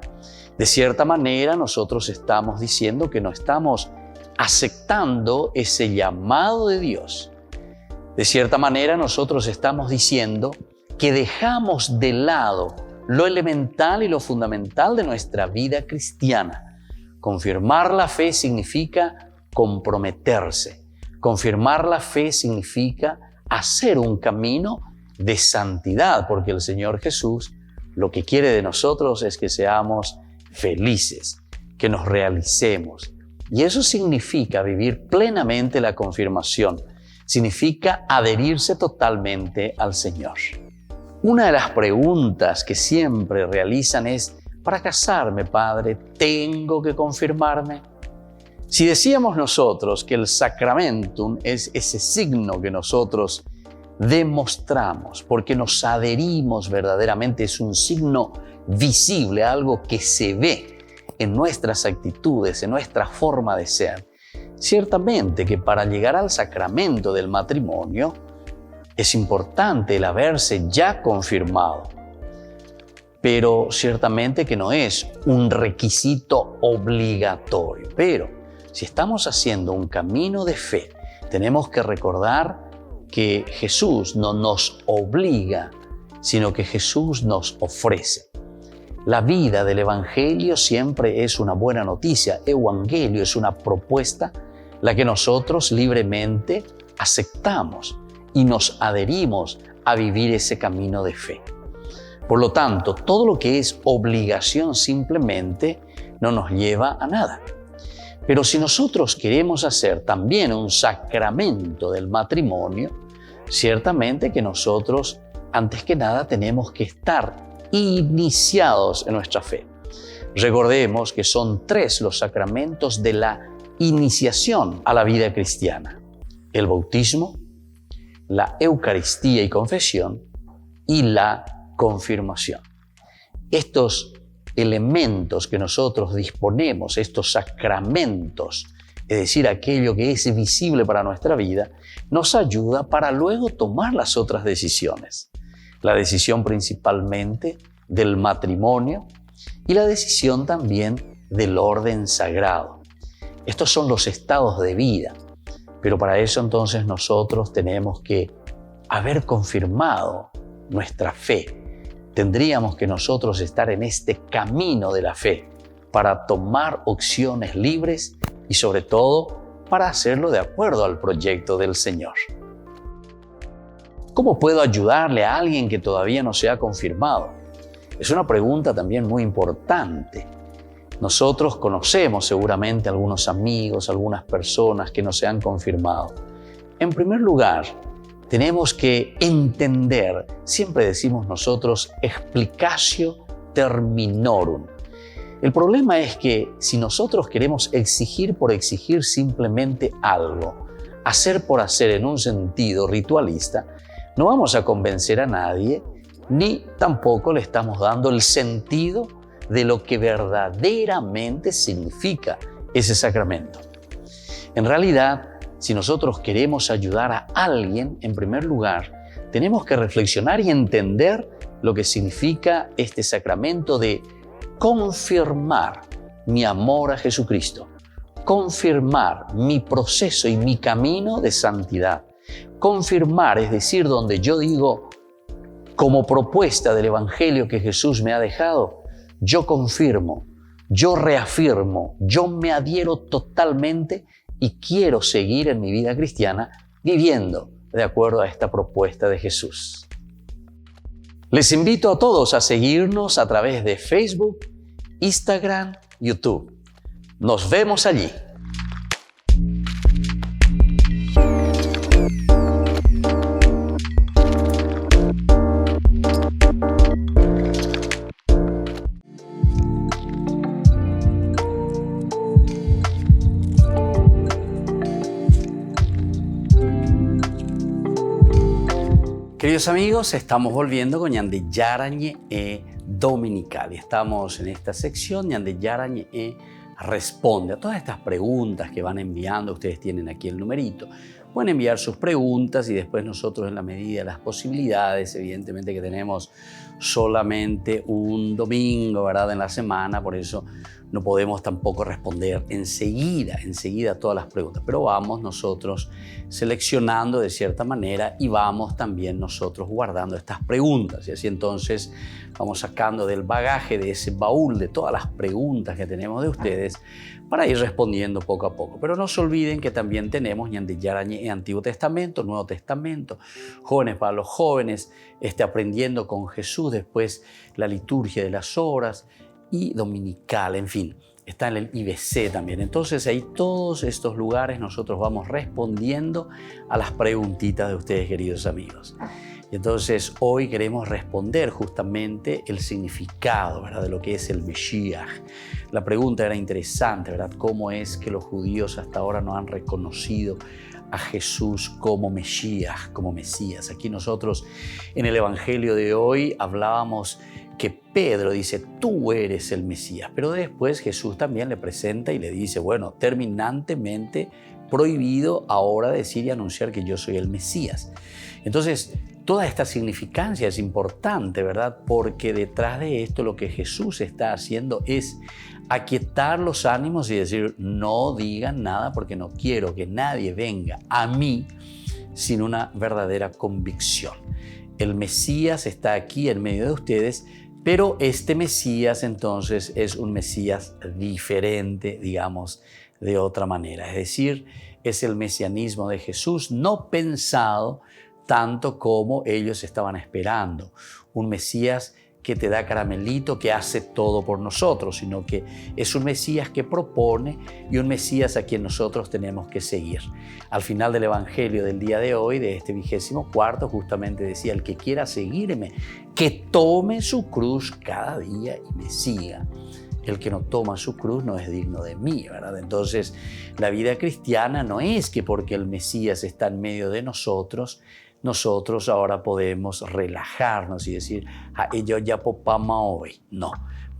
De cierta manera, nosotros estamos diciendo que no estamos aceptando ese llamado de Dios. De cierta manera, nosotros estamos diciendo que dejamos de lado lo elemental y lo fundamental de nuestra vida cristiana. Confirmar la fe significa comprometerse. Confirmar la fe significa hacer un camino de santidad, porque el Señor Jesús lo que quiere de nosotros es que seamos felices, que nos realicemos. Y eso significa vivir plenamente la confirmación. Significa adherirse totalmente al Señor. Una de las preguntas que siempre realizan es: para casarme, Padre, ¿tengo que confirmarme? Si decíamos nosotros que el sacramentum es ese signo que nosotros demostramos porque nos adherimos verdaderamente, es un signo visible, algo que se ve en nuestras actitudes, en nuestra forma de ser. Ciertamente que para llegar al sacramento del matrimonio es importante el haberse ya confirmado, pero ciertamente que no es un requisito obligatorio. Pero si estamos haciendo un camino de fe, tenemos que recordar que Jesús no nos obliga, sino que Jesús nos ofrece. La vida del Evangelio siempre es una buena noticia. Evangelio es una propuesta la que nosotros libremente aceptamos y nos adherimos a vivir ese camino de fe. Por lo tanto, todo lo que es obligación simplemente no nos lleva a nada. Pero si nosotros queremos hacer también un sacramento del matrimonio, ciertamente que nosotros, antes que nada, tenemos que estar iniciados en nuestra fe. Recordemos que son 3 los sacramentos de la iniciación a la vida cristiana: el bautismo, la Eucaristía y confesión y la confirmación. Estos elementos que nosotros disponemos, estos sacramentos, es decir, aquello que es visible para nuestra vida, nos ayuda para luego tomar las otras decisiones. La decisión principalmente del matrimonio y la decisión también del orden sagrado. Estos son los estados de vida, pero para eso entonces nosotros tenemos que haber confirmado nuestra fe. Tendríamos que nosotros estar en este camino de la fe para tomar opciones libres y sobre todo para hacerlo de acuerdo al proyecto del Señor. ¿Cómo puedo ayudarle a alguien que todavía no se ha confirmado? Es una pregunta también muy importante. Nosotros conocemos seguramente algunos amigos, algunas personas que no se han confirmado. En primer lugar, tenemos que entender, siempre decimos nosotros, explicatio terminorum. El problema es que si nosotros queremos exigir por exigir simplemente algo, hacer por hacer en un sentido ritualista, no vamos a convencer a nadie, ni tampoco le estamos dando el sentido de lo que verdaderamente significa ese sacramento. En realidad, si nosotros queremos ayudar a alguien, en primer lugar, tenemos que reflexionar y entender lo que significa este sacramento de confirmar mi amor a Jesucristo, confirmar mi proceso y mi camino de santidad. Confirmar, es decir, donde yo digo, como propuesta del Evangelio que Jesús me ha dejado, yo confirmo, yo reafirmo, yo me adhiero totalmente y quiero seguir en mi vida cristiana viviendo de acuerdo a esta propuesta de Jesús. Les invito a todos a seguirnos a través de Facebook, Instagram, YouTube. Nos vemos allí. Queridos amigos, estamos volviendo con Ñande Yarañe Dominical. Estamos en esta sección, Ñande Yarañe responde a todas estas preguntas que van enviando. Ustedes tienen aquí el numerito. Pueden enviar sus preguntas y después nosotros, en la medida de las posibilidades, evidentemente que tenemos solamente un domingo, ¿verdad?, en la semana, por eso no podemos tampoco responder enseguida todas las preguntas, pero vamos nosotros seleccionando de cierta manera y vamos también nosotros guardando estas preguntas, y así entonces vamos sacando del bagaje, de ese baúl de todas las preguntas que tenemos de ustedes para ir respondiendo poco a poco. Pero no se olviden que también tenemos Ñande Yarañe Antiguo Testamento, Nuevo Testamento, jóvenes para los jóvenes, aprendiendo con Jesús, después la liturgia de las horas y dominical, en fin, está en el IBC también. Entonces ahí todos estos lugares nosotros vamos respondiendo a las preguntitas de ustedes, queridos amigos. Y entonces hoy queremos responder justamente el significado, ¿verdad?, de lo que es el Mesías. La pregunta era interesante, ¿verdad? ¿Cómo es que los judíos hasta ahora no han reconocido a Jesús como Mesías, como Mesías? Aquí nosotros en el Evangelio de hoy hablábamos que Pedro dice, tú eres el Mesías, pero después Jesús también le presenta y le dice, bueno, terminantemente prohibido ahora decir y anunciar que yo soy el Mesías. Entonces, toda esta significancia es importante, ¿verdad? Porque detrás de esto lo que Jesús está haciendo es aquietar los ánimos y decir, no digan nada porque no quiero que nadie venga a mí sin una verdadera convicción. El Mesías está aquí en medio de ustedes, pero este Mesías entonces es un Mesías diferente, digamos, de otra manera. Es decir, es el mesianismo de Jesús no pensado tanto como ellos estaban esperando. Un Mesías que te da caramelito, que hace todo por nosotros, sino que es un Mesías que propone y un Mesías a quien nosotros tenemos que seguir. Al final del Evangelio del día de hoy, de este 24º, justamente decía, el que quiera seguirme, que tome su cruz cada día y me siga. El que no toma su cruz no es digno de mí, ¿verdad? Entonces, la vida cristiana no es que porque el Mesías está en medio de nosotros ahora podemos relajarnos y decir, yo ya popama hoy. No.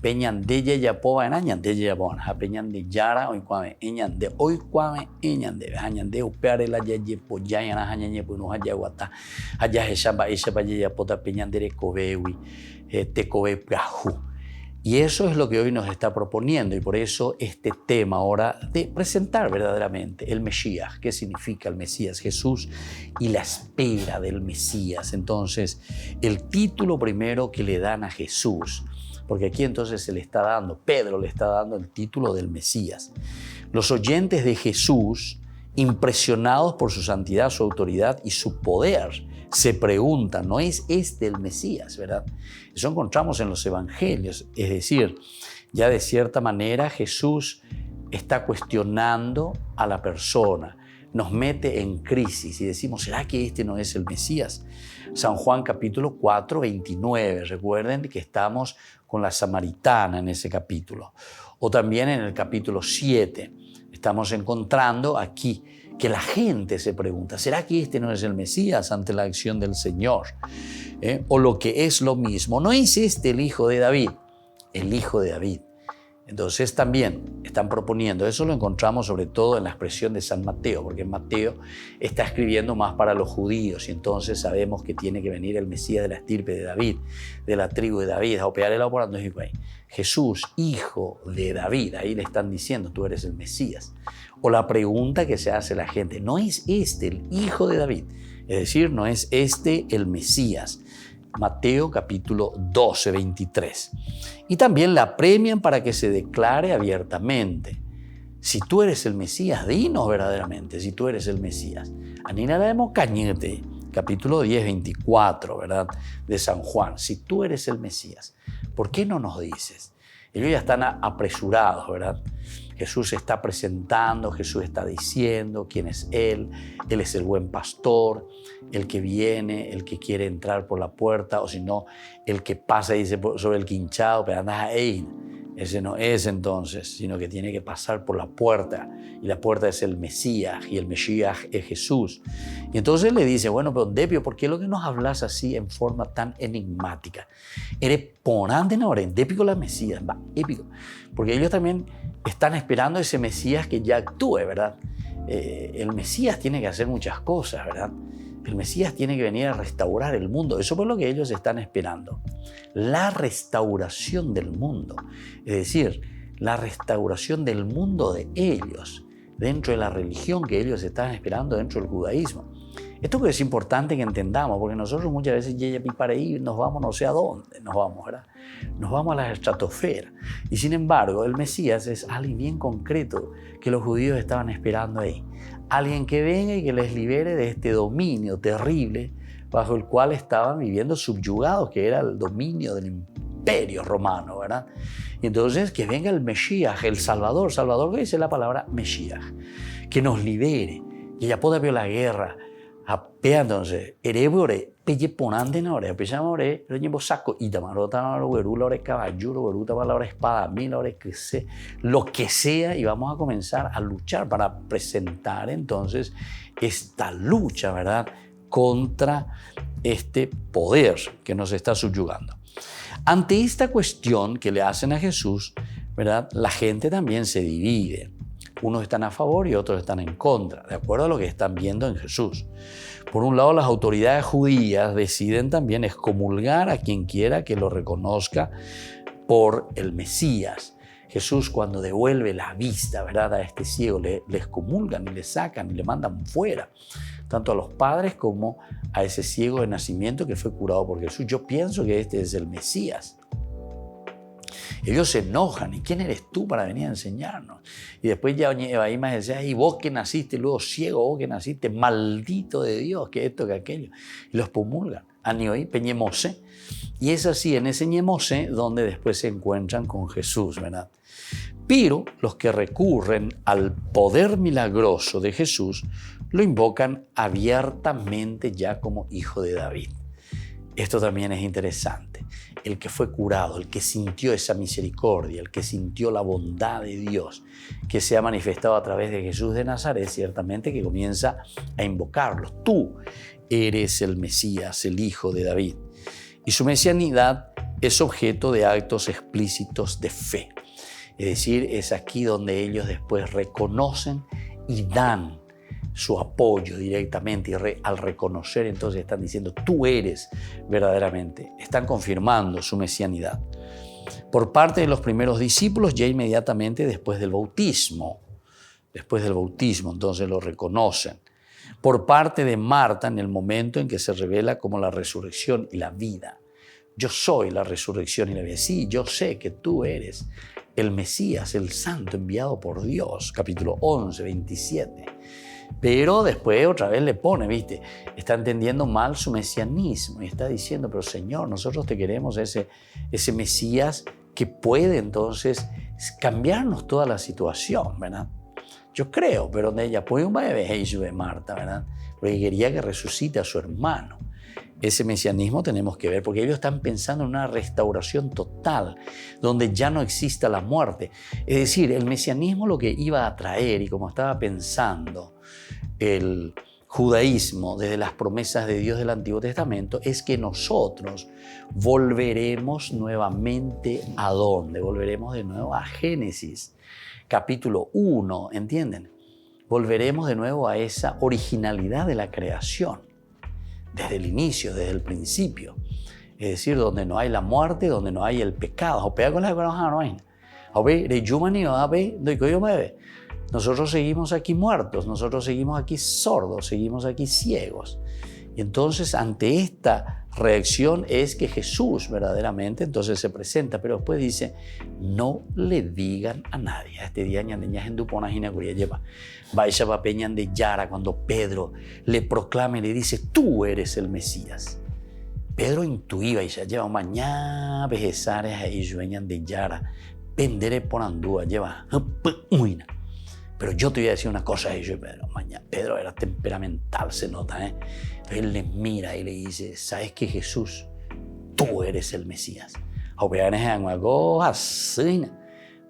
Peñandella ya poba en añandella ya bon. Peñande yara hoy cuame eñande hoy cuame eñande. Añande upeare la yaye poyayana añañe puno hayaguata. Allá eshaba ya pota peñandere kobewi te kobe prahu. Y eso es lo que hoy nos está proponiendo y por eso este tema ahora de presentar verdaderamente el Mesías. ¿Qué significa el Mesías? Jesús y la espera del Mesías. Entonces, el título primero que le dan a Jesús, porque aquí entonces Pedro le está dando el título del Mesías. Los oyentes de Jesús, impresionados por su santidad, su autoridad y su poder, se preguntan, ¿no es este el Mesías, verdad? Eso encontramos en los evangelios, es decir, ya de cierta manera Jesús está cuestionando a la persona, nos mete en crisis y decimos, ¿será que este no es el Mesías? San Juan capítulo 4, 29, recuerden que estamos con la samaritana en ese capítulo. O también en el capítulo 7, estamos encontrando aquí que la gente se pregunta, ¿será que este no es el Mesías ante la acción del Señor? O lo que es lo mismo, ¿no es este el hijo de David? El hijo de David. Entonces también están proponiendo, eso lo encontramos sobre todo en la expresión de San Mateo, porque Mateo está escribiendo más para los judíos y entonces sabemos que tiene que venir el Mesías de la estirpe de David, de la tribu de David. Jesús, hijo de David, ahí le están diciendo, tú eres el Mesías. O la pregunta que se hace la gente, ¿no es este el hijo de David? Es decir, ¿no es este el Mesías? Mateo capítulo 12, 23. Y también la premian para que se declare abiertamente. Si tú eres el Mesías, dinos verdaderamente si tú eres el Mesías. Anina la cañete. capítulo 10, 24, ¿verdad? De San Juan. Si tú eres el Mesías, ¿por qué no nos dices? Ellos ya están apresurados, ¿verdad? Jesús se está presentando, Jesús está diciendo quién es Él es el buen pastor, el que viene, el que quiere entrar por la puerta, o si no, el que pasa y dice sobre el quinchado, pero anda ahí. Ese no es entonces, sino que tiene que pasar por la puerta, y la puerta es el Mesías, y el Mesías es Jesús. Y entonces le dice, bueno, pero Depio, ¿por qué lo que nos hablas así en forma tan enigmática? Eres ponante no, eres épico la Mesías, va, épico. Porque ellos también están esperando ese Mesías que ya actúe, ¿verdad? El Mesías tiene que hacer muchas cosas, ¿verdad? El Mesías tiene que venir a restaurar el mundo. Eso es lo que ellos están esperando. La restauración del mundo. Es decir, la restauración del mundo de ellos, dentro de la religión que ellos están esperando dentro del judaísmo. Esto es importante que entendamos, porque nosotros muchas veces para ahí nos vamos no sé a dónde, nos vamos, ¿verdad? Nos vamos a la estratosfera. Y sin embargo, el Mesías es alguien bien concreto que los judíos estaban esperando ahí. Alguien que venga y que les libere de este dominio terrible bajo el cual estaban viviendo subyugados, que era el dominio del imperio romano, ¿verdad? Y entonces que venga el Mesías, el Salvador, que dice la palabra Mesías, que nos libere, que ya pueda ver la guerra. Entonces, erebore, pelle ponante na hora, pelle amore, lo llevo saco y tamarota na hora, verula hora caballo, veruta para la hora espada, mil hora que sé, lo que sea, y vamos a comenzar a luchar para presentar entonces esta lucha, ¿verdad?, contra este poder que nos está subyugando. Ante esta cuestión que le hacen a Jesús, ¿verdad?, la gente también se divide. Unos están a favor y otros están en contra, de acuerdo a lo que están viendo en Jesús. Por un lado, las autoridades judías deciden también excomulgar a quien quiera que lo reconozca por el Mesías. Jesús, cuando devuelve la vista, ¿verdad?, a este ciego, le excomulgan y le sacan y le mandan fuera, tanto a los padres como a ese ciego de nacimiento que fue curado por Jesús. Yo pienso que este es el Mesías. Ellos se enojan. ¿Y quién eres tú para venir a enseñarnos? Y después ya ahí más decía, y vos que naciste luego ciego, vos que naciste maldito de Dios, que esto, que aquello. Y los promulgan. Anioi, Peñemose. Y es así, en ese Ñemose, donde después se encuentran con Jesús, ¿verdad? Pero los que recurren al poder milagroso de Jesús lo invocan abiertamente ya como hijo de David. Esto también es interesante. El que fue curado, el que sintió esa misericordia, el que sintió la bondad de Dios que se ha manifestado a través de Jesús de Nazaret, ciertamente que comienza a invocarlo. Tú eres el Mesías, el hijo de David. Y su mesianidad es objeto de actos explícitos de fe. Es decir, es aquí donde ellos después reconocen y dan su apoyo directamente, y al reconocer entonces están diciendo tú eres verdaderamente, están confirmando su mesianidad. Por parte de los primeros discípulos, ya inmediatamente después del bautismo entonces lo reconocen. Por parte de Marta, en el momento en que se revela como la resurrección y la vida. Yo soy la resurrección y la vida. Sí, yo sé que tú eres el Mesías, el Santo enviado por Dios. Capítulo 11, 27. Pero después otra vez le pone, ¿viste? Está entendiendo mal su mesianismo y está diciendo, pero Señor, nosotros te queremos ese Mesías que puede entonces cambiarnos toda la situación, ¿verdad? Yo creo, pero donde ella puede un bebé de Marta, ¿verdad? Porque quería que resucite a su hermano. Ese mesianismo tenemos que ver, porque ellos están pensando en una restauración total, donde ya no exista la muerte. Es decir, el mesianismo lo que iba a traer, y como estaba pensando el judaísmo desde las promesas de Dios del Antiguo Testamento, es que nosotros volveremos nuevamente ¿a dónde? Volveremos de nuevo a Génesis, capítulo 1, ¿entienden? Volveremos de nuevo a esa originalidad de la creación. Desde el inicio, desde el principio. Es decir, donde no hay la muerte, donde no hay el pecado. Nosotros seguimos aquí muertos, nosotros seguimos aquí sordos, seguimos aquí ciegos. Y entonces ante esta reacción es que Jesús verdaderamente entonces se presenta, pero después dice, no le digan a nadie. A este día ñandeñas en Dupona Ginacuría lleva. Vaya va peñan de Yara cuando Pedro le proclama y le dice, tú eres el Mesías. Pedro intuía y ya lleva mañana vejesares ahí venían de Yara, pendere por andúa, lleva muina. Pero yo te voy a decir una cosa a ellos, Pedro. Mañana Pedro era temperamental, se nota, ¿eh? Él le mira y le dice, ¿sabes qué, Jesús? Tú eres el Mesías.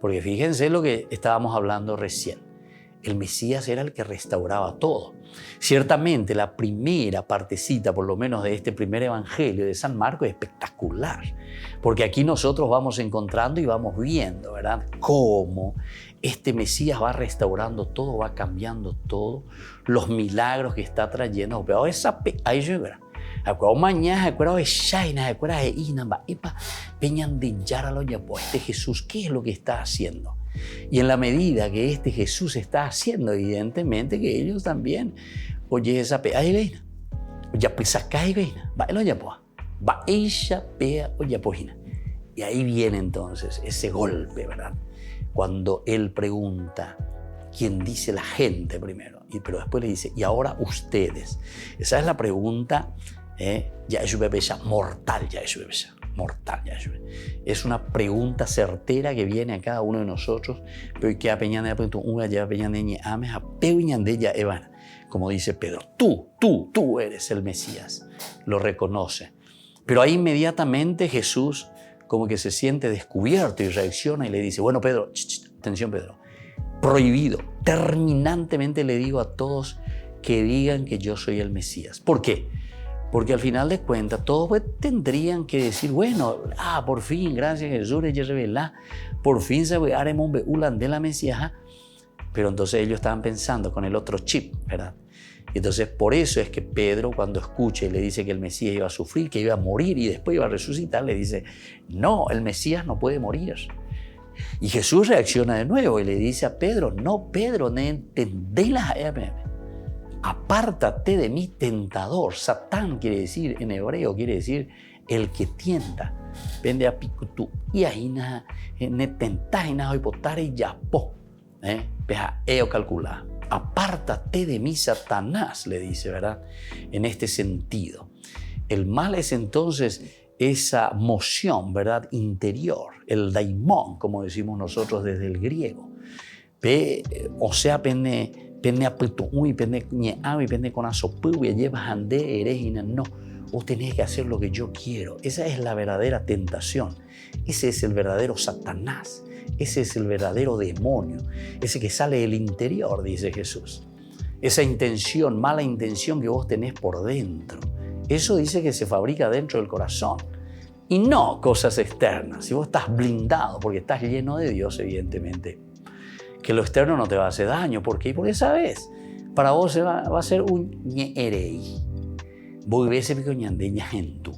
Porque fíjense lo que estábamos hablando recién. El Mesías era el que restauraba todo. Ciertamente la primera partecita, por lo menos de este primer evangelio de San Marcos, es espectacular. Porque aquí nosotros vamos encontrando y vamos viendo, ¿verdad?, cómo este Mesías va restaurando todo, va cambiando todo, los milagros que está trayendo. Pero esa ahí llega. Este Jesús, ¿qué es lo que está haciendo? Y en la medida que este Jesús está haciendo, evidentemente que ellos también, oye, esa pe, ahí veina, ya pisaca ahí veina, va el oye poa, va ella pea oye pojina. Y ahí viene entonces ese golpe, ¿verdad? Cuando él pregunta, ¿quién dice la gente primero? Pero después le dice, y ahora ustedes. Esa es la pregunta, ya es mortal, ya es mortal. Es una pregunta certera que viene a cada uno de nosotros, pero que como dice Pedro, tú eres el Mesías, lo reconoce. Pero ahí inmediatamente Jesús como que se siente descubierto y reacciona y le dice, bueno, Pedro, atención, Pedro, prohibido, terminantemente le digo a todos que digan que yo soy el Mesías. ¿Por qué? Porque al final de cuentas todos tendrían que decir, bueno, por fin, gracias a Jesús, ella revela, por fin se ve haremos un de la Mesías. Pero entonces ellos estaban pensando con el otro chip, ¿verdad? Y entonces por eso es que Pedro, cuando escucha y le dice que el Mesías iba a sufrir, que iba a morir y después iba a resucitar, le dice, no, el Mesías no puede morir. Y Jesús reacciona de nuevo y le dice a Pedro, no, Pedro, no entendélas. Apártate de mí, tentador. Satán quiere decir, en hebreo, quiere decir el que tienta. Vende a picutu y ahí nada, ne tentás y nada, hipotare y ya po. Peja, eo calcula. Apártate de mí, Satanás, le dice, ¿verdad? En este sentido. El mal es entonces esa moción, ¿verdad?, interior, el daimón, como decimos nosotros desde el griego. O sea, pene apetuui, pene ñeavi, pene con asopu, y llevas ande, erejina. No, vos tenés que hacer lo que yo quiero. Esa es la verdadera tentación. Ese es el verdadero Satanás. Ese es el verdadero demonio. Ese que sale del interior, dice Jesús. Esa intención, mala intención que vos tenés por dentro. Eso dice que se fabrica dentro del corazón. Y no cosas externas. Si vos estás blindado porque estás lleno de Dios, evidentemente, que lo externo no te va a hacer daño. ¿Por qué? Porque sabes, para vos va a ser un ñerei. Vos ves ese picoñandeña gente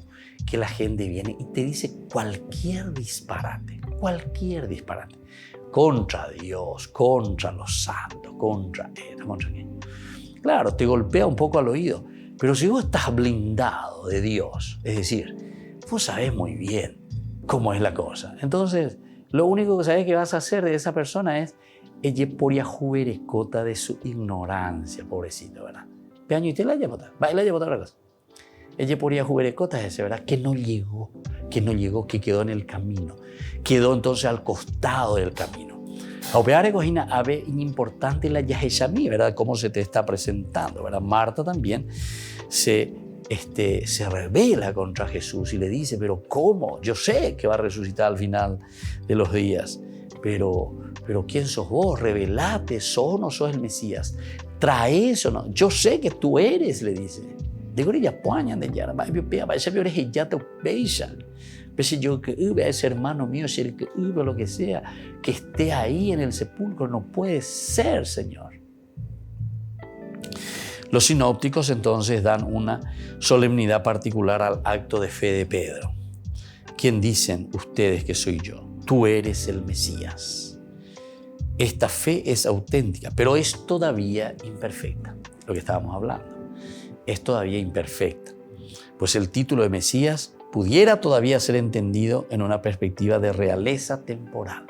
que la gente viene y te dice cualquier disparate contra Dios, contra los santos, contra quién. Claro, te golpea un poco al oído, pero si vos estás blindado de Dios, es decir, vos sabés muy bien cómo es la cosa. Entonces, lo único que sabés que vas a hacer de esa persona es ella poria juberecota de su ignorancia, pobrecito, ¿verdad? Peaño y te la lleva, va y la lleva otra cosa. Ella poria juberecota es ese, ¿verdad? Que no llegó, que quedó en el camino, quedó entonces al costado del camino. Aupeare cojina ave importante la yaheshami, ¿verdad? Cómo se te está presentando, ¿verdad? Marta también se revela contra Jesús y le dice, pero ¿cómo? Yo sé que va a resucitar al final de los días, pero ¿quién sos vos? Revelate, ¿sos o no sos el Mesías? Trae eso, ¿no? Yo sé que tú eres, le dice. Digo, ya poñan de ya, va ese peor es ya te beijan. Pero si yo que a ese hermano mío, si el que lo que sea, que esté ahí en el sepulcro, no puede ser, Señor. Los sinópticos entonces dan una solemnidad particular al acto de fe de Pedro. ¿Quién dicen ustedes que soy yo? Tú eres el Mesías. Esta fe es auténtica, pero es todavía imperfecta, lo que estábamos hablando. es todavía imperfecta, pues el título de Mesías pudiera todavía ser entendido en una perspectiva de realeza temporal,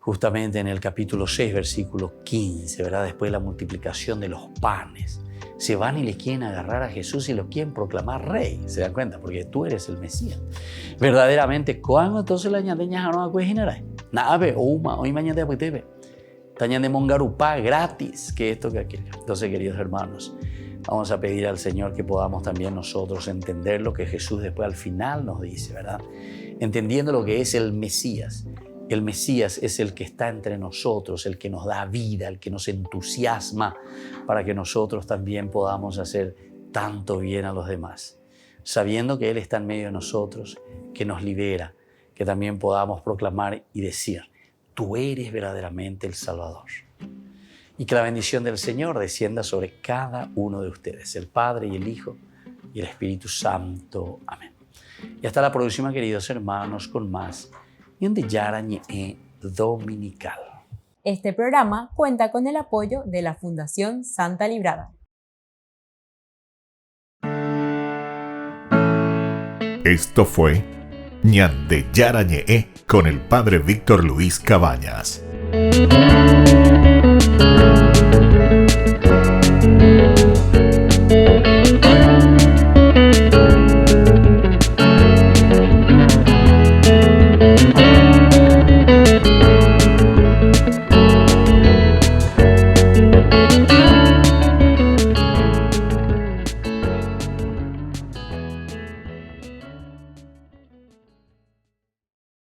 Justamente en el capítulo 6, versículo 15, ¿verdad? Después de la multiplicación de los panes, se van y le quieren agarrar a Jesús y lo quieren proclamar rey. ¿Se dan cuenta? Porque tú eres el Mesías. Verdaderamente, ¿cuándo entonces la ñandeña no acuejinará? Nave, hoy mañana de apetebe. Tañan de mongarupá gratis, que esto, que aquello. Entonces, queridos hermanos, vamos a pedir al Señor que podamos también nosotros entender lo que Jesús después al final nos dice, ¿verdad? Entendiendo lo que es el Mesías. El Mesías es el que está entre nosotros, el que nos da vida, el que nos entusiasma para que nosotros también podamos hacer tanto bien a los demás. Sabiendo que Él está en medio de nosotros, que nos libera, que también podamos proclamar y decir, tú eres verdaderamente el Salvador. Y que la bendición del Señor descienda sobre cada uno de ustedes, el Padre y el Hijo y el Espíritu Santo. Amén. Y hasta la próxima, queridos hermanos, con más Ñande Yarañe Dominical. Este programa cuenta con el apoyo de la Fundación Santa Librada. Esto fue Ñande Yarañe con el Padre Víctor Luis Cabañas.